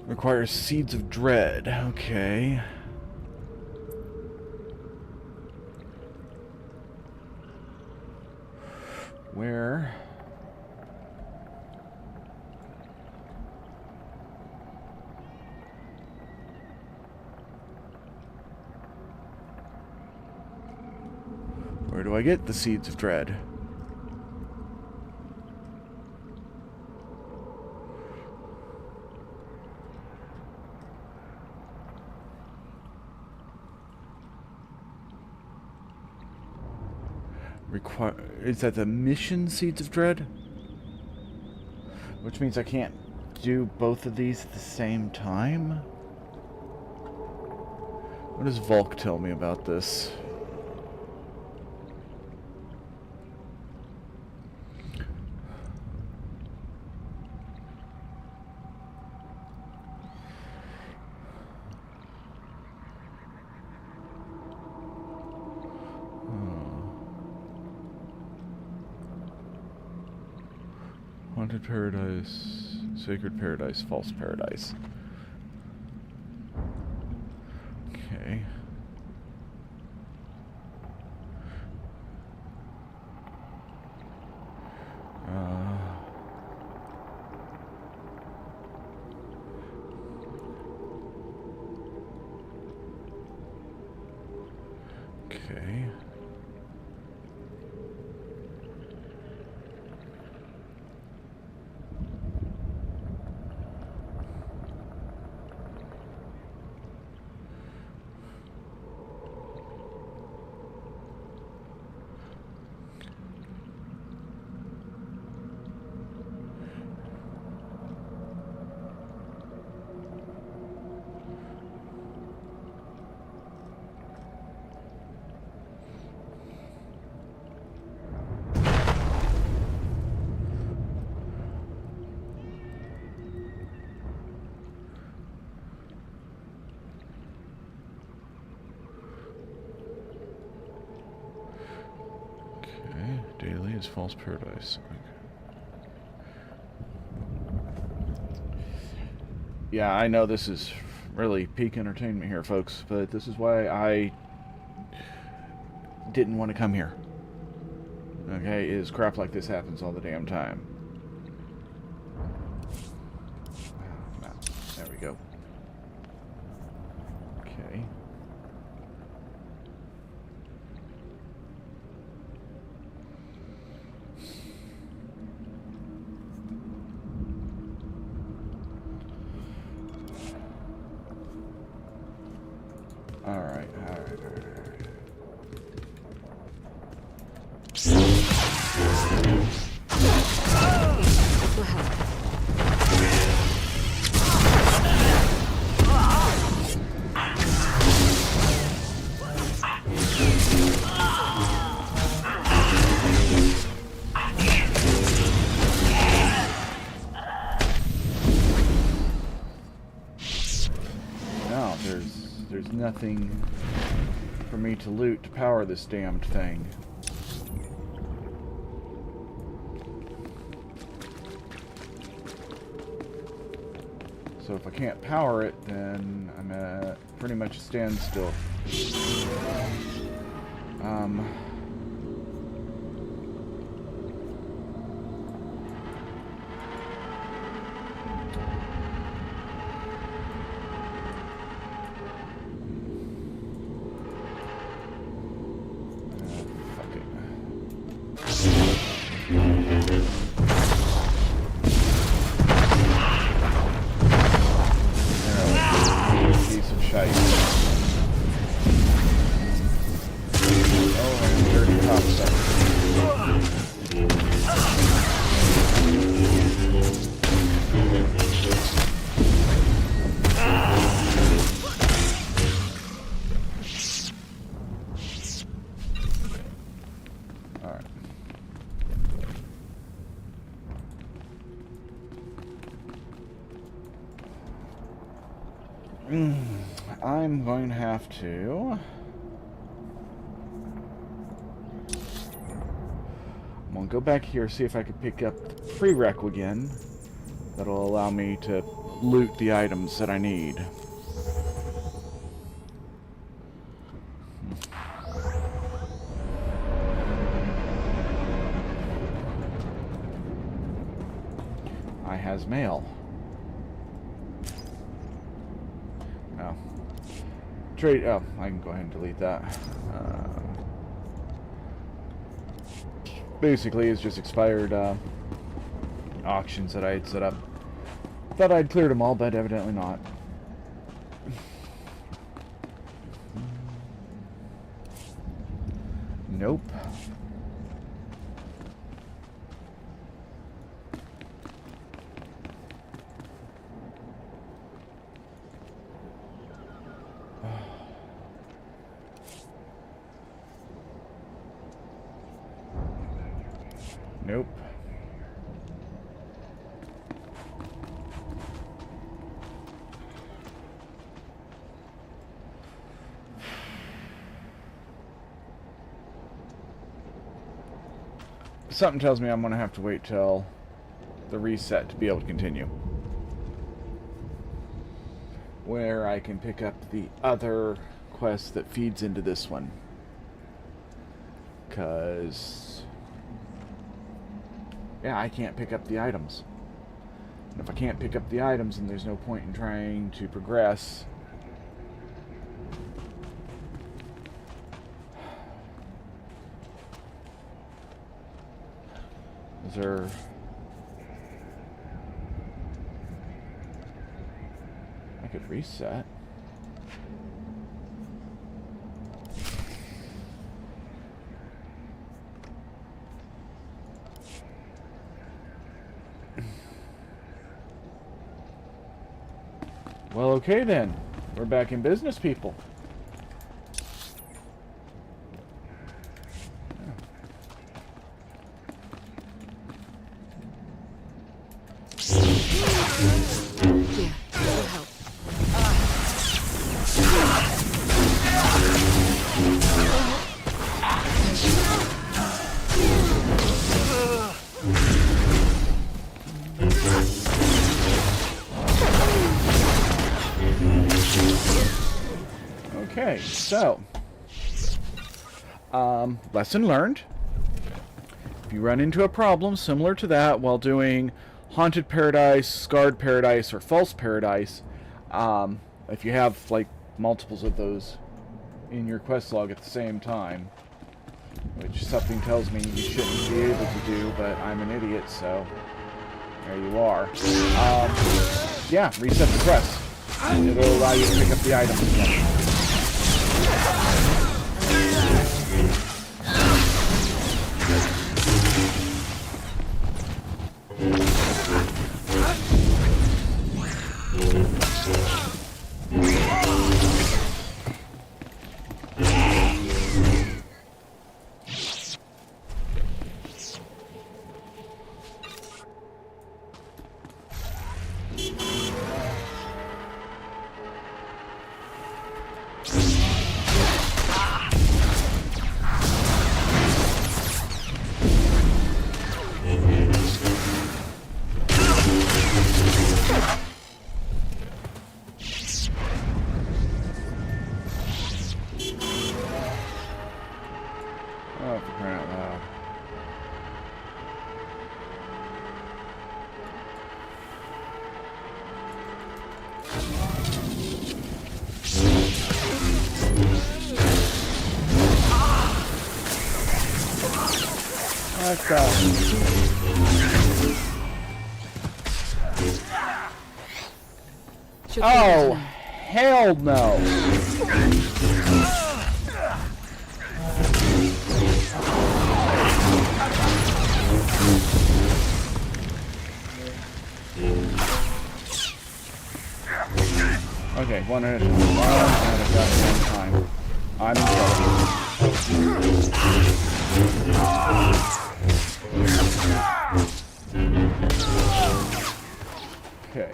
Requires Seeds of Dread. Okay. Where? Where do I get the Seeds of Dread? Is that the mission Seeds of Dread? Which means I can't do both of these at the same time? What does Volk tell me about this? Haunted Paradise, Sacred Paradise, False Paradise. Okay. Okay. Daily is False Paradise. Okay. Yeah, I know this is really peak entertainment here, folks, but this is why I didn't want to come here. Okay, is crap like this happens all the damn time. There we go. Okay. Alright. Now, there's nothing for me to loot to power this damned thing. So if I can't power it, then I'm at pretty much a standstill. I'm going to have to... I'm going to go back here, see if I can pick up the prereq again. That'll allow me to loot the items that I need. I has mail. Oh. Trade. Oh, I can go ahead and delete that. Basically, it's just expired auctions that I had set up. Thought I'd cleared them all, but evidently not. Nope. Nope. Something tells me I'm going to have to wait till the reset to be able to continue. Where I can pick up the other quest that feeds into this one. Because... yeah, I can't pick up the items. And if I can't pick up the items, then there's no point in trying to progress. Is there... I could reset. Well, okay then. We're back in business, people. Okay, so lesson learned. If you run into a problem similar to that while doing Haunted Paradise, Scarred Paradise, or False Paradise, if you have like multiples of those in your quest log at the same time, which something tells me you shouldn't be able to do, but I'm an idiot, so there you are. Yeah, reset the quest. It'll allow you to pick up the items again. Oh, for crying out loud. What the? Oh, hell no! Okay, one at a goddamn time. I'm in trouble. Okay.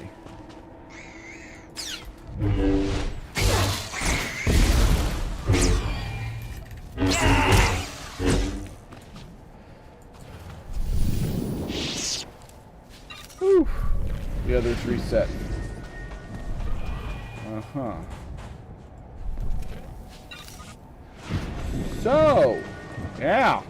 The others reset. Uh-huh. So, yeah.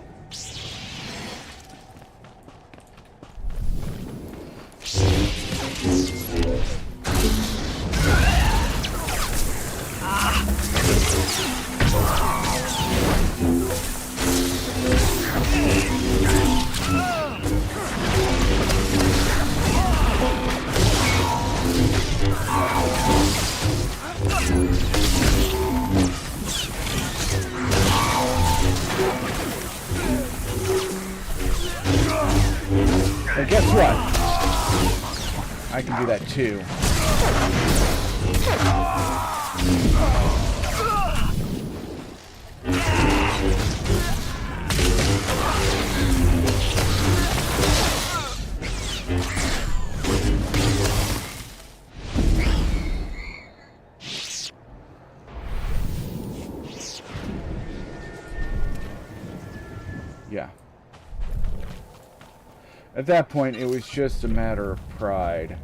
But guess what? I can do that too. Yeah. At that point, it was just a matter of pride.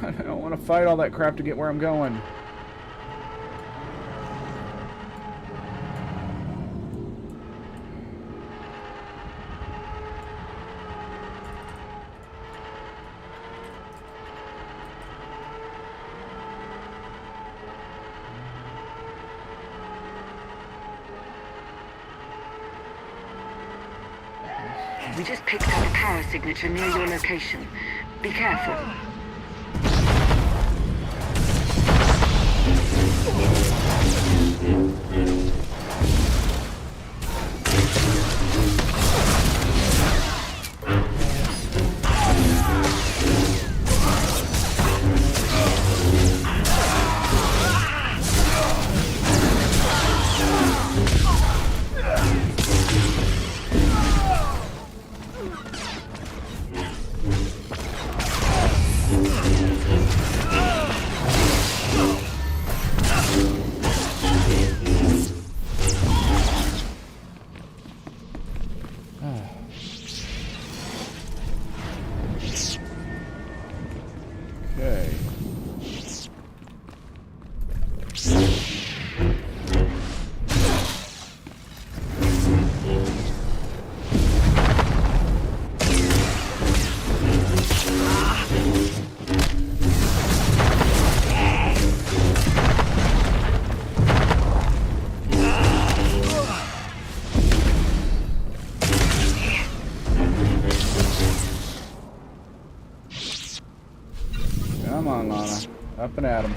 I don't want to fight all that crap to get where I'm going. We just picked up a power signature near your location. Be careful. Come on, Lana. Up and at 'em.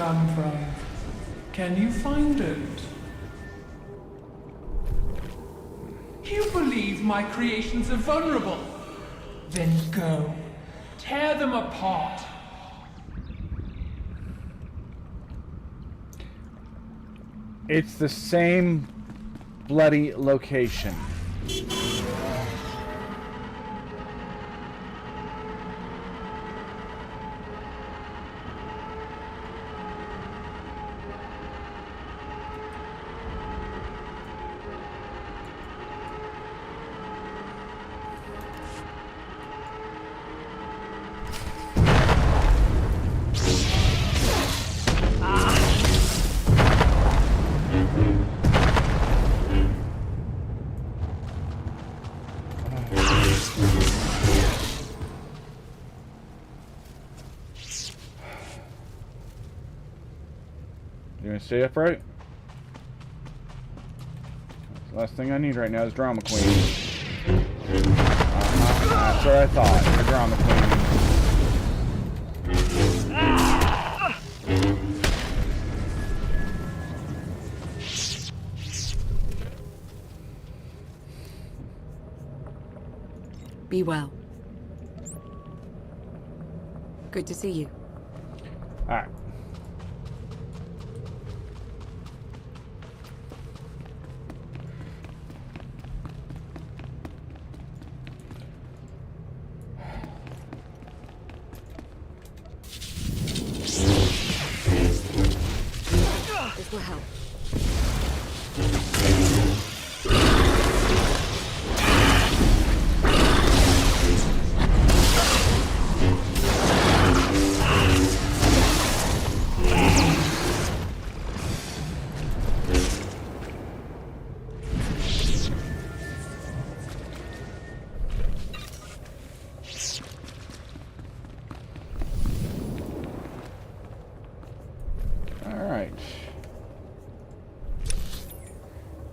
come from? Can you find it? You believe my creations are vulnerable? Then go. Tear them apart. It's the same bloody location. You gonna stay upright? The last thing I need right now is drama queen. That's what I thought. You're drama queen. Be well. Good to see you. Alright. This will help.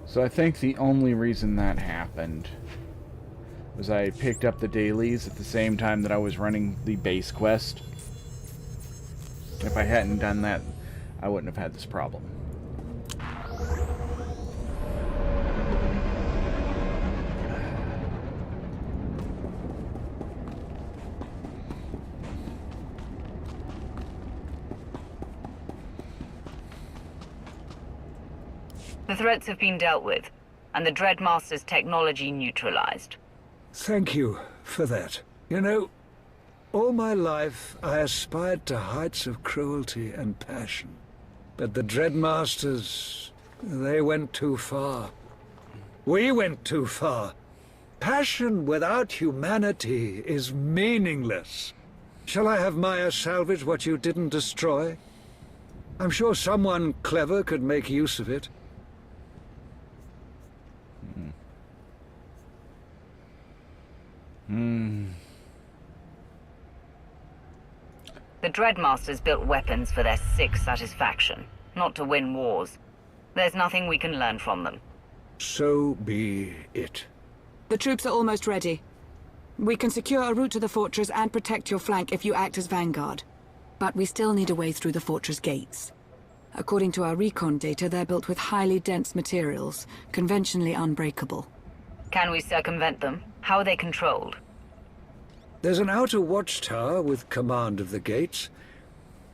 So I think the only reason that happened was I picked up the dailies at the same time that I was running the base quest. If I hadn't done that, I wouldn't have had this problem. The threats have been dealt with, and the Dreadmaster's technology neutralized. Thank you for that. You know, all my life I aspired to heights of cruelty and passion. But the Dreadmasters, they went too far. We went too far. Passion without humanity is meaningless. Shall I have Maya salvage what you didn't destroy? I'm sure someone clever could make use of it. The Dreadmasters built weapons for their sick satisfaction, not to win wars. There's nothing we can learn from them. So be it. The troops are almost ready. We can secure a route to the fortress and protect your flank if you act as vanguard. But we still need a way through the fortress gates. According to our recon data, they're built with highly dense materials, conventionally unbreakable. Can we circumvent them? How are they controlled? There's an outer watchtower with command of the gates.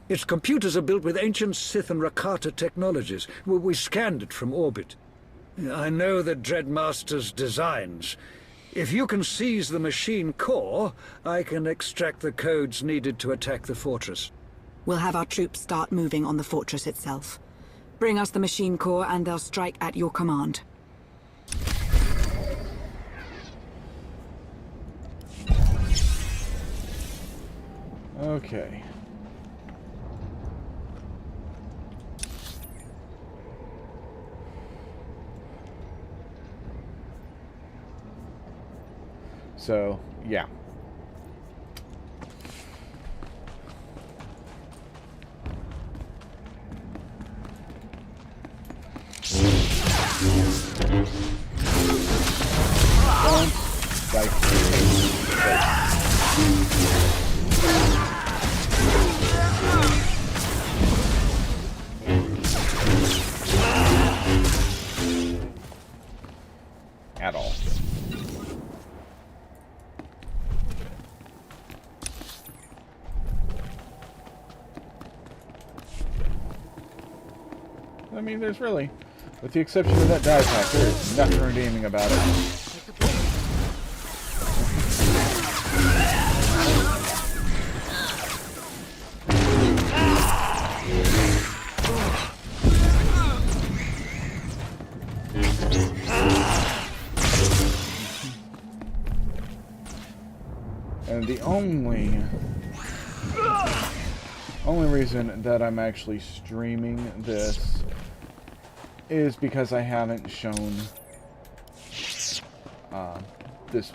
Its computers are built with ancient Sith and Rakata technologies. We scanned it from orbit. I know the Dreadmaster's designs. If you can seize the machine core, I can extract the codes needed to attack the fortress. We'll have our troops start moving on the fortress itself. Bring us the machine core and they'll strike at your command. Okay. So, yeah. I mean, there's really, with the exception of that die pack, there is nothing redeeming about it. And the only reason that I'm actually streaming this is because I haven't shown this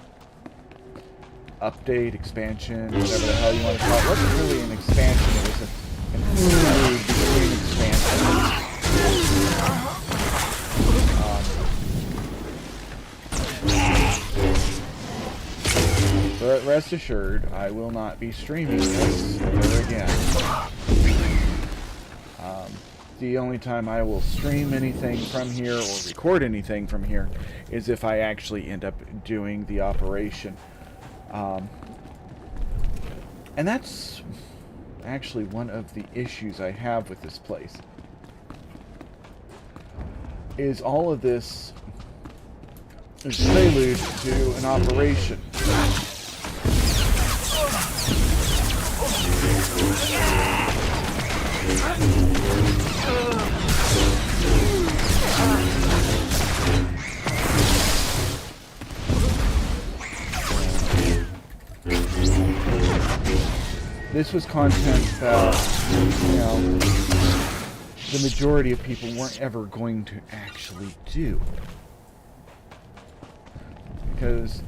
update, expansion, whatever the hell you want to call it. It wasn't really an expansion, it was an interlude between expansions. But rest assured, I will not be streaming this ever again. The only time I will stream anything from here or record anything from here is if I actually end up doing the operation. And that's actually one of the issues I have with this place. Is all of this is prelude to an operation. This was content that, you know, the majority of people weren't ever going to actually do. Because,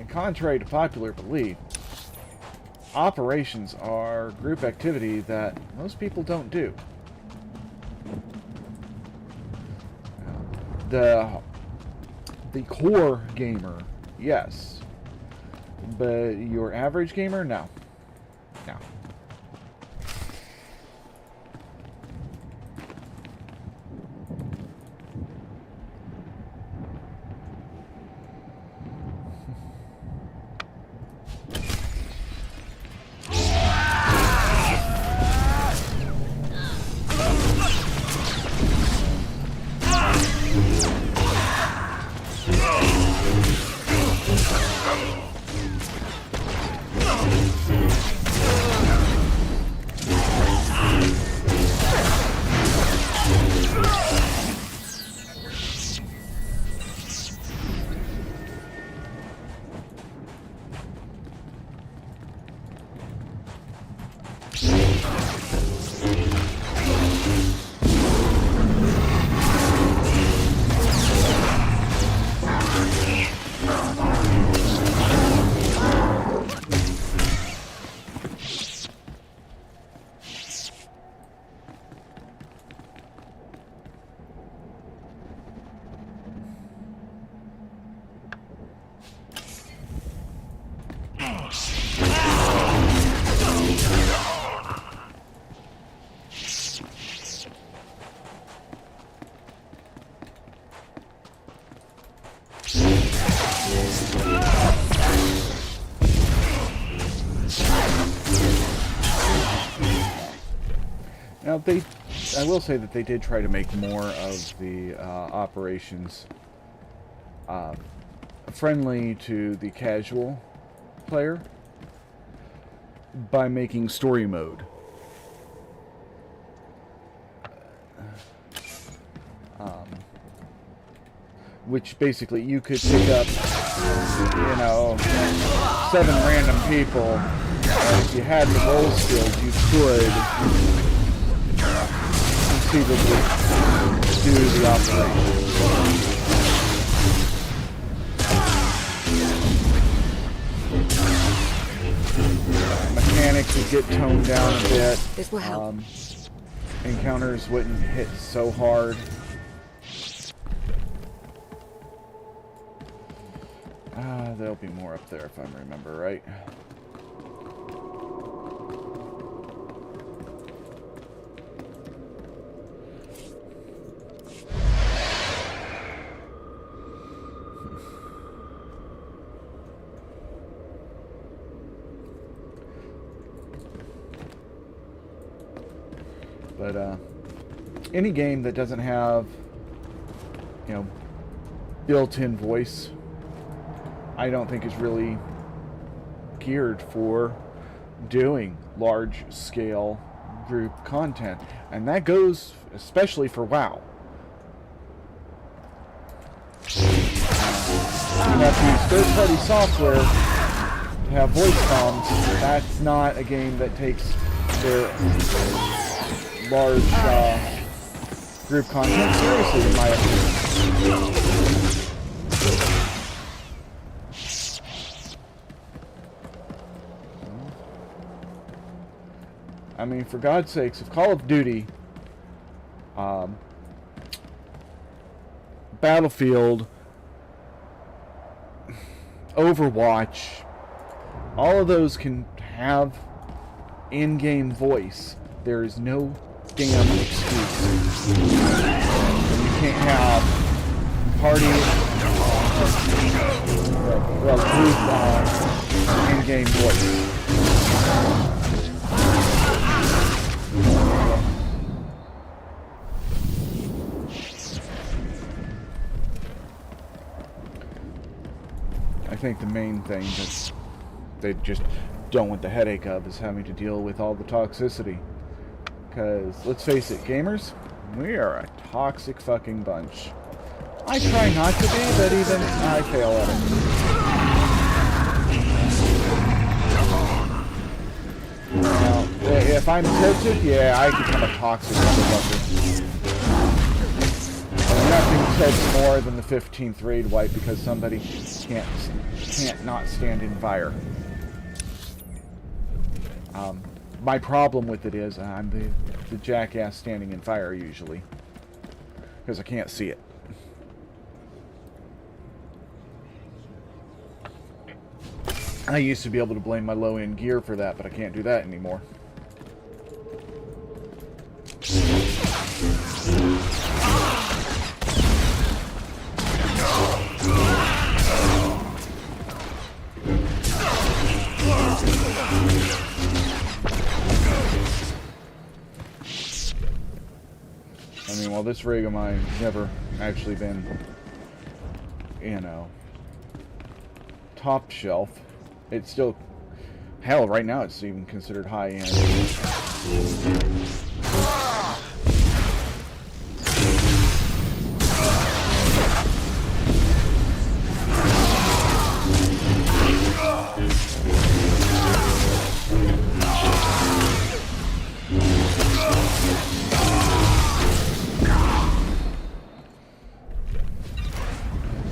contrary to popular belief, operations are group activity that most people don't do. The core gamer, yes. But your average gamer, no. No. Now, I will say that they did try to make more of the operations friendly to the casual player by making story mode. Which basically you could pick up, you know, 7 random people, and if you had the roll skills, you could conceivably do the operation. Mechanics would get toned down a bit. This will help. Encounters wouldn't hit so hard. There'll be more up there if I remember right. But any game that doesn't have, built-in voice, I don't think is really geared for doing large-scale group content. And that goes especially for WoW. You have to use third-party software to have voice comms. That's not a game that takes their large group content seriously, in my opinion. I mean, for God's sakes, if Call of Duty, Battlefield, Overwatch, all of those can have in-game voice, there is no damn excuse. You can't have party group in-game voice. I think the main thing that they just don't want the headache of is having to deal with all the toxicity. Because, let's face it, gamers, we are a toxic fucking bunch. I try not to be, but even I fail at it. Now, if I'm tilted, yeah, I become a toxic motherfucker. Nothing tilts more than the 15th raid wipe because somebody can't not stand in fire. My problem with it is I'm the jackass standing in fire usually because I can't see it. I used to be able to blame my low-end gear for that, but I can't do that anymore. I mean, well, this rig of mine's never actually been, top shelf. It's still, hell, right now it's even considered high-end.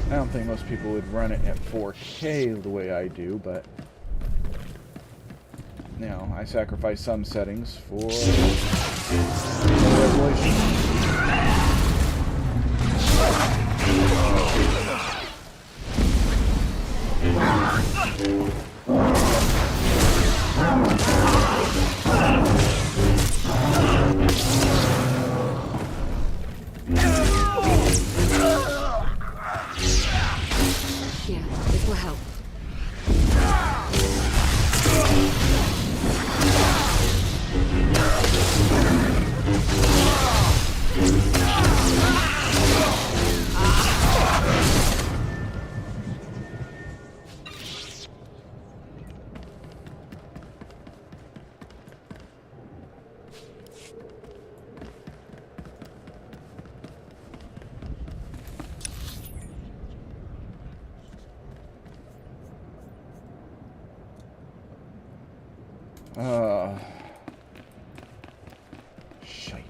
I don't think most people would run it at 4K the way I do, but I sacrifice some settings for resolution. Here, this will help. Shite.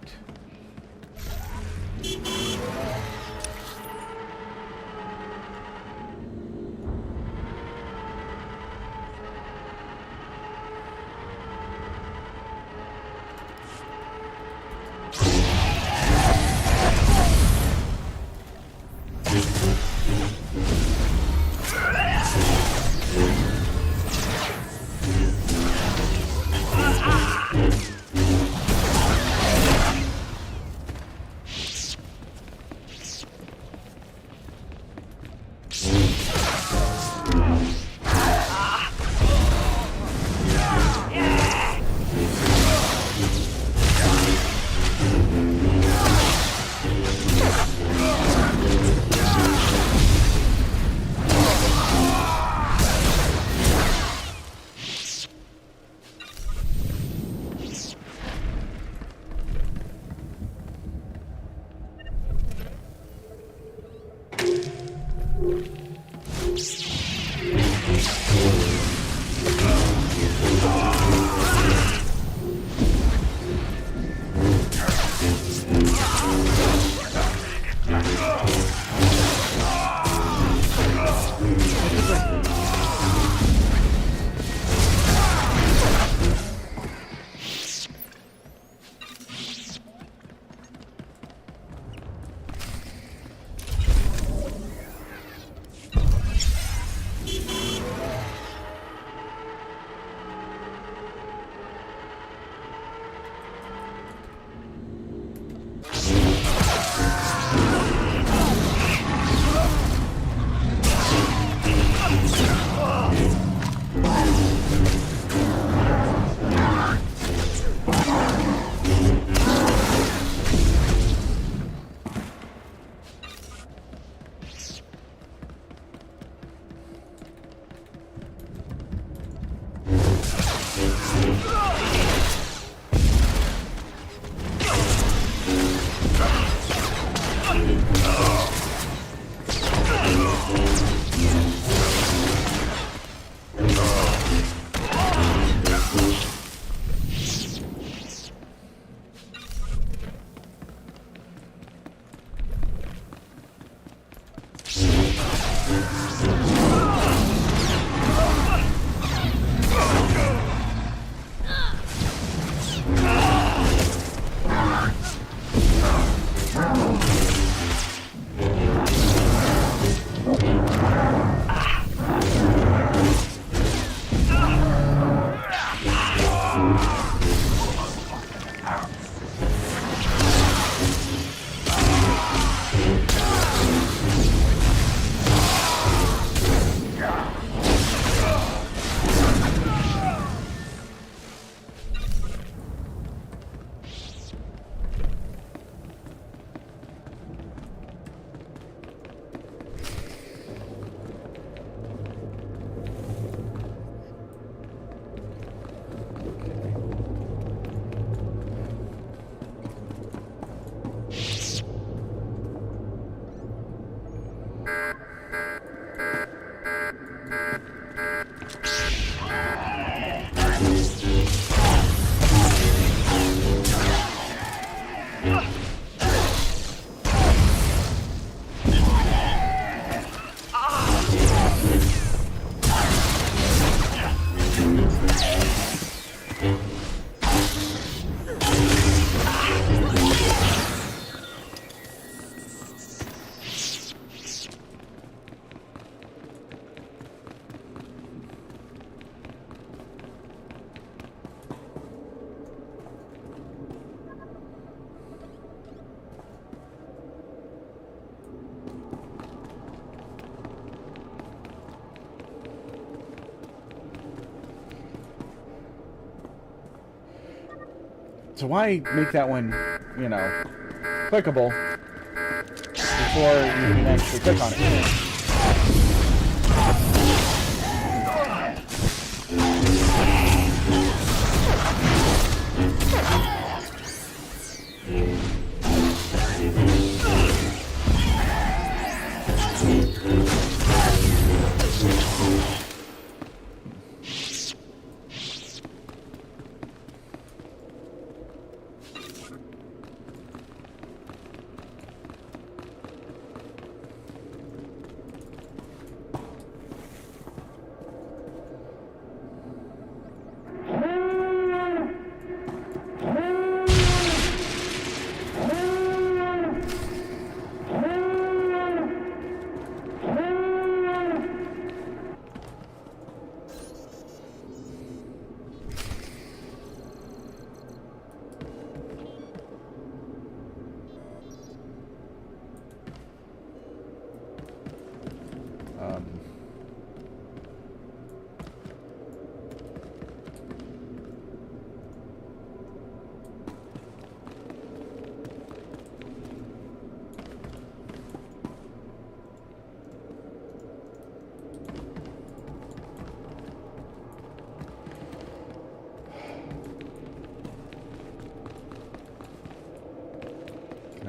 So why make that one, you know, clickable before you can actually click on it?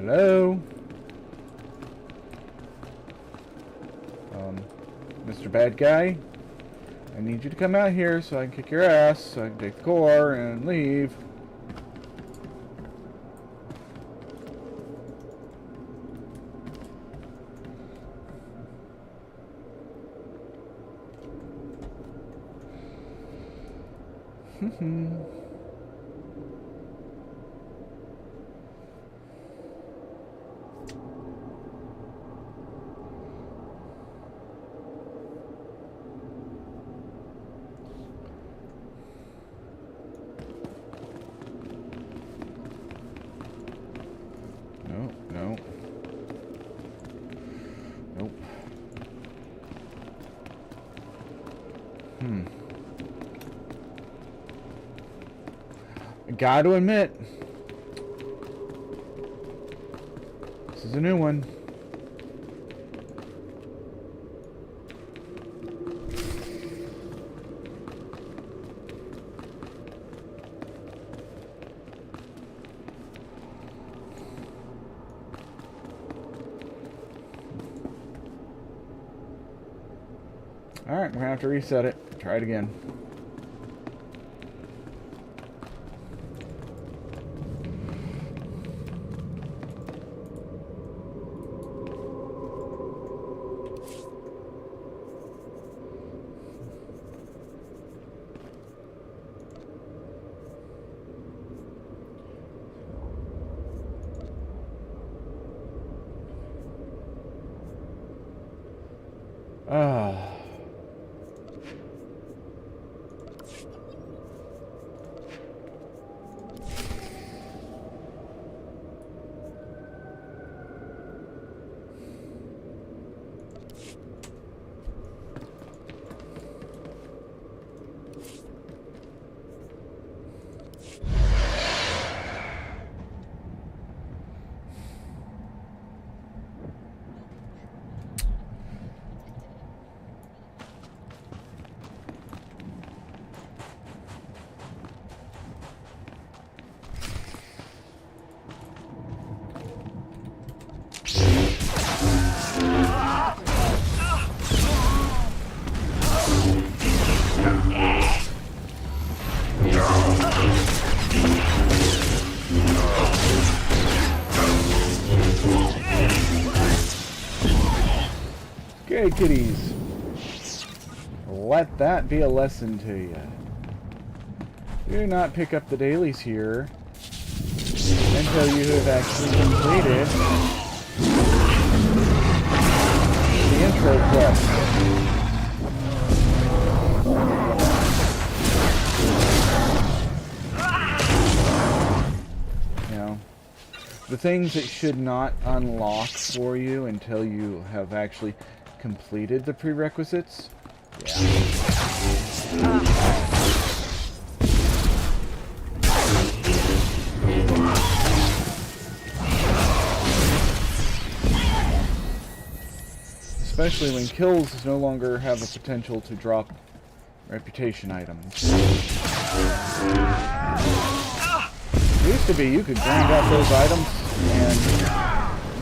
Hello? Mr. Bad Guy, I need you to come out here so I can kick your ass, so I can take the core and leave. No. Nope. I gotta admit, this is a new one. Alright, we're gonna have to reset it. Try it again. Okay, kiddies. Let that be a lesson to you. Do not pick up the dailies here until you have actually completed the intro quest. You know, the things that should not unlock for you until you have actually completed the prerequisites. Especially when kills no longer have a potential to drop reputation items. It used to be you could grind out those items and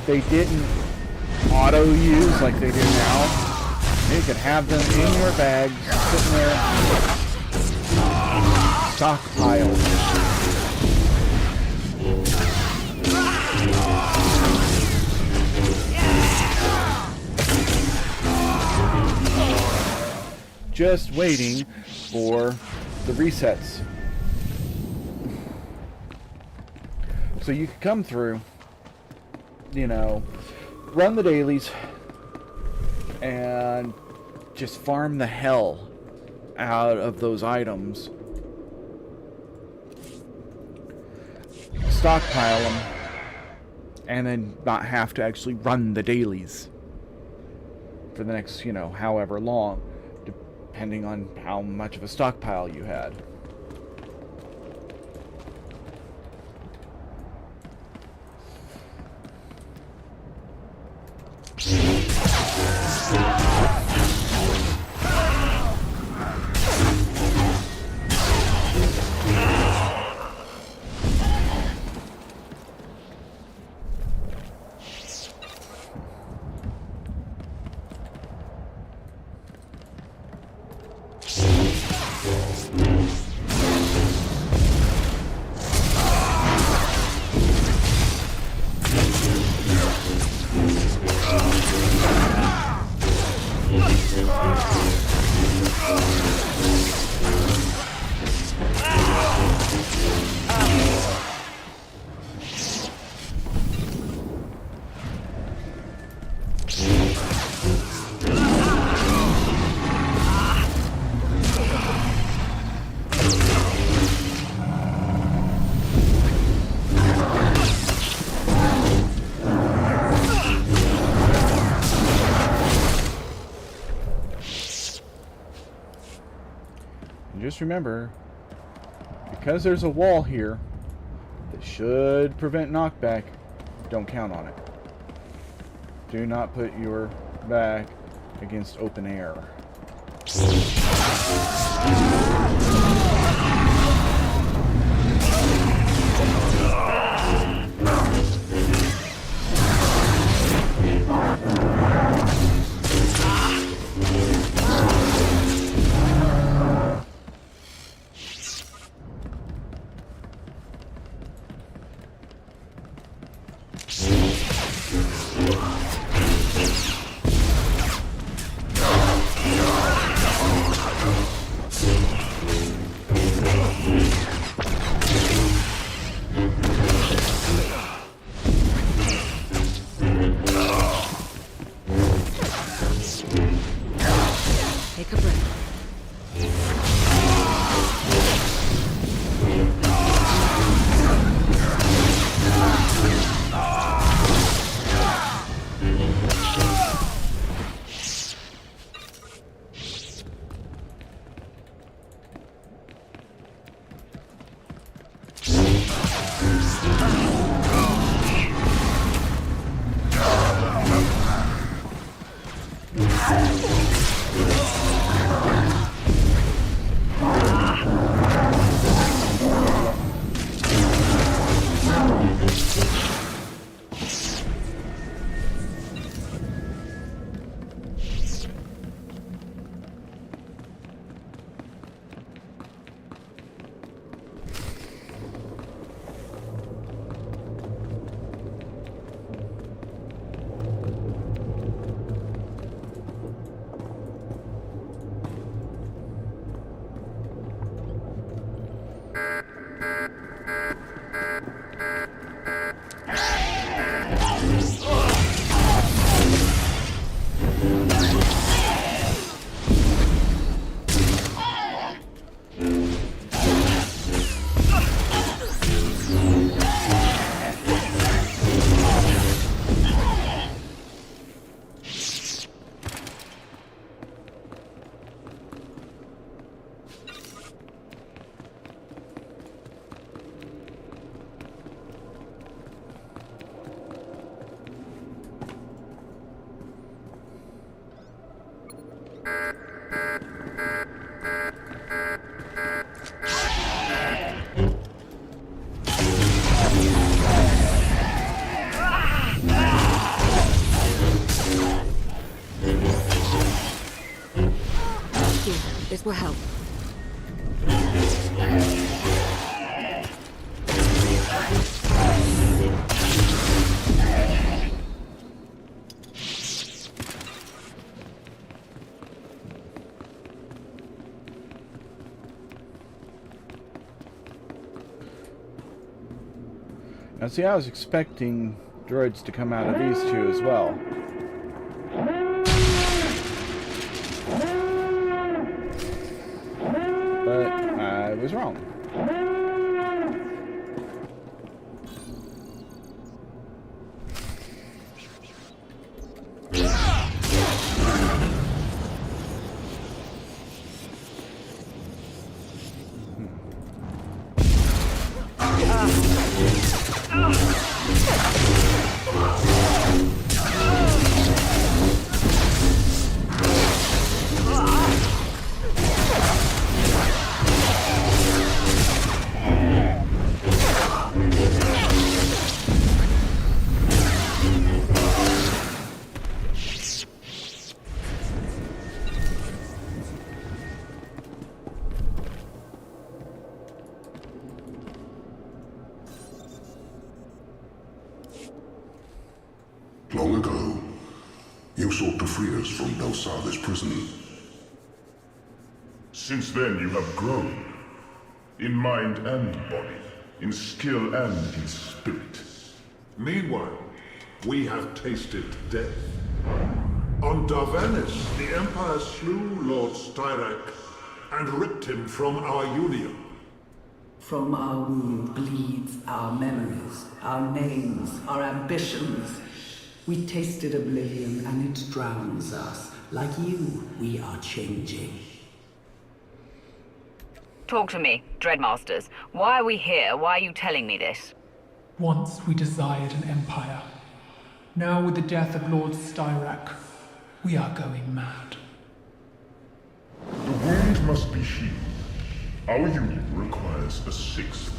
they didn't auto-use like they do now. You could have them in your bag, sitting there, stockpiled. Just waiting for the resets. So you could come through, you know, run the dailies, and just farm the hell out of those items. Stockpile them, and then not have to actually run the dailies for the next, you know, however long, depending on how much of a stockpile you had. just remember, because there's a wall here that should prevent knockback, don't count on it. Do not put your back against open air. Take a breath. This will help. Now see, I was expecting droids to come out of these two as well. But I was wrong. Long ago, you sought to free us from Belsada's prison. Since then you have grown. In mind and body. In skill and in spirit. Meanwhile, we have tasted death. On Darvanis, the Empire slew Lord Styrak and ripped him from our union. From our wound bleeds our memories, our names, our ambitions. We tasted oblivion and it drowns us. Like you, we are changing. Talk to me, Dreadmasters. Why are we here? Why are you telling me this? Once we desired an empire. Now with the death of Lord Styrak, we are going mad. The wound must be healed. Our union requires a sixth,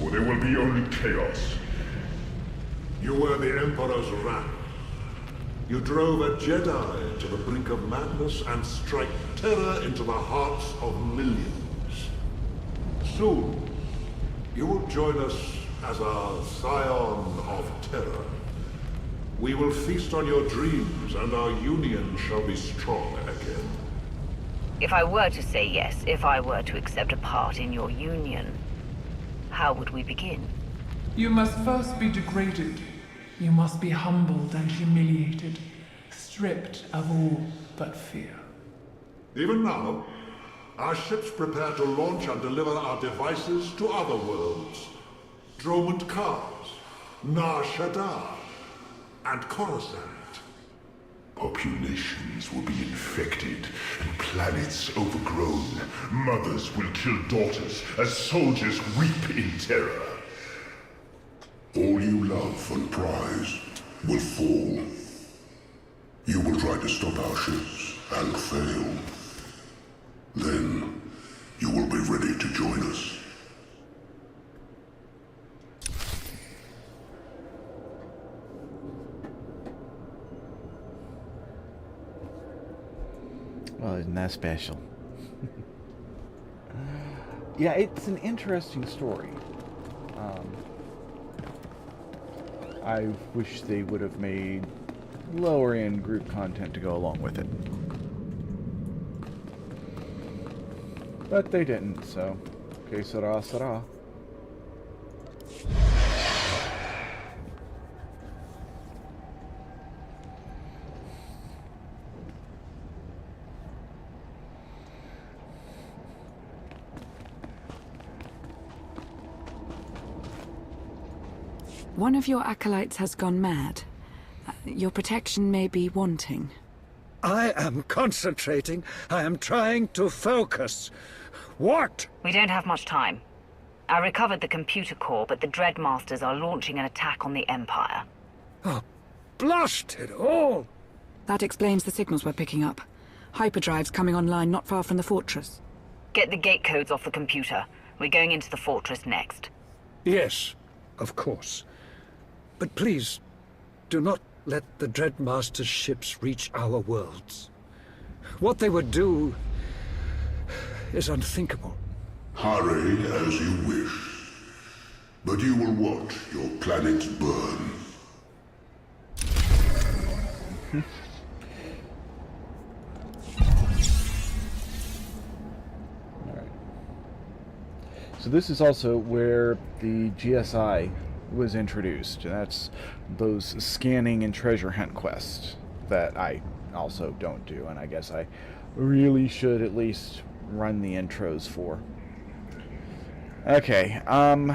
or there will be only chaos. You were the Emperor's rat. You drove a Jedi to the brink of madness and strike terror into the hearts of millions. Soon, you will join us as our scion of terror. We will feast on your dreams, and our union shall be strong again. If I were to say yes, if I were to accept a part in your union, how would we begin? You must first be degraded. You must be humbled and humiliated, stripped of all but fear. Even now, our ships prepare to launch and deliver our devices to other worlds. Dromund Kars, Nar Shaddaa, and Coruscant. Populations will be infected, and planets overgrown. Mothers will kill daughters as soldiers weep in terror. All you love and prize will fall. You will try to stop our ships and fail. Then you will be ready to join us. Well, isn't that special? Yeah, it's an interesting story. I wish they would have made lower end group content to go along with it. But they didn't, so que sera, sera. One of your acolytes has gone mad. Your protection may be wanting. I am concentrating. I am trying to focus. What? We don't have much time. I recovered the computer core, but the Dreadmasters are launching an attack on the Empire. Oh, blast it all! That explains the signals we're picking up. Hyperdrive's coming online not far from the fortress. Get the gate codes off the computer. We're going into the fortress next. Yes, of course. But please, do not let the Dreadmaster's ships reach our worlds. What they would do is unthinkable. Hurry as you wish, but you will watch your planet burn. Alright. So this is also where the GSI was introduced. That's those scanning and treasure hunt quests that I also don't do, and I guess I really should at least run the intros for. Okay, I'm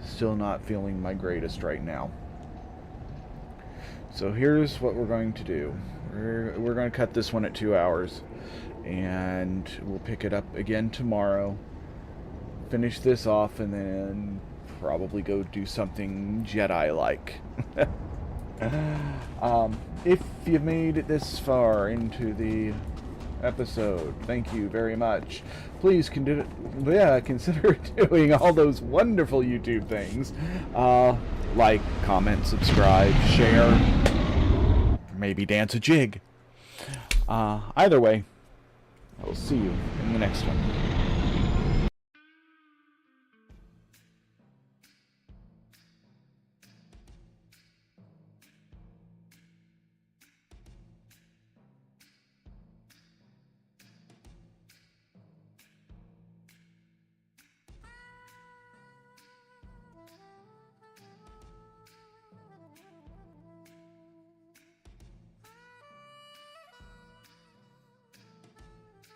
still not feeling my greatest right now. So here's what we're going to do. We're going to cut this one at 2 hours, and we'll pick it up again tomorrow. Finish this off, and then probably go do something Jedi-like. If you've made it this far into the episode, thank you very much. Please consider doing all those wonderful YouTube things. Like, comment, subscribe, share, maybe dance a jig. Either way, I will see you in the next one.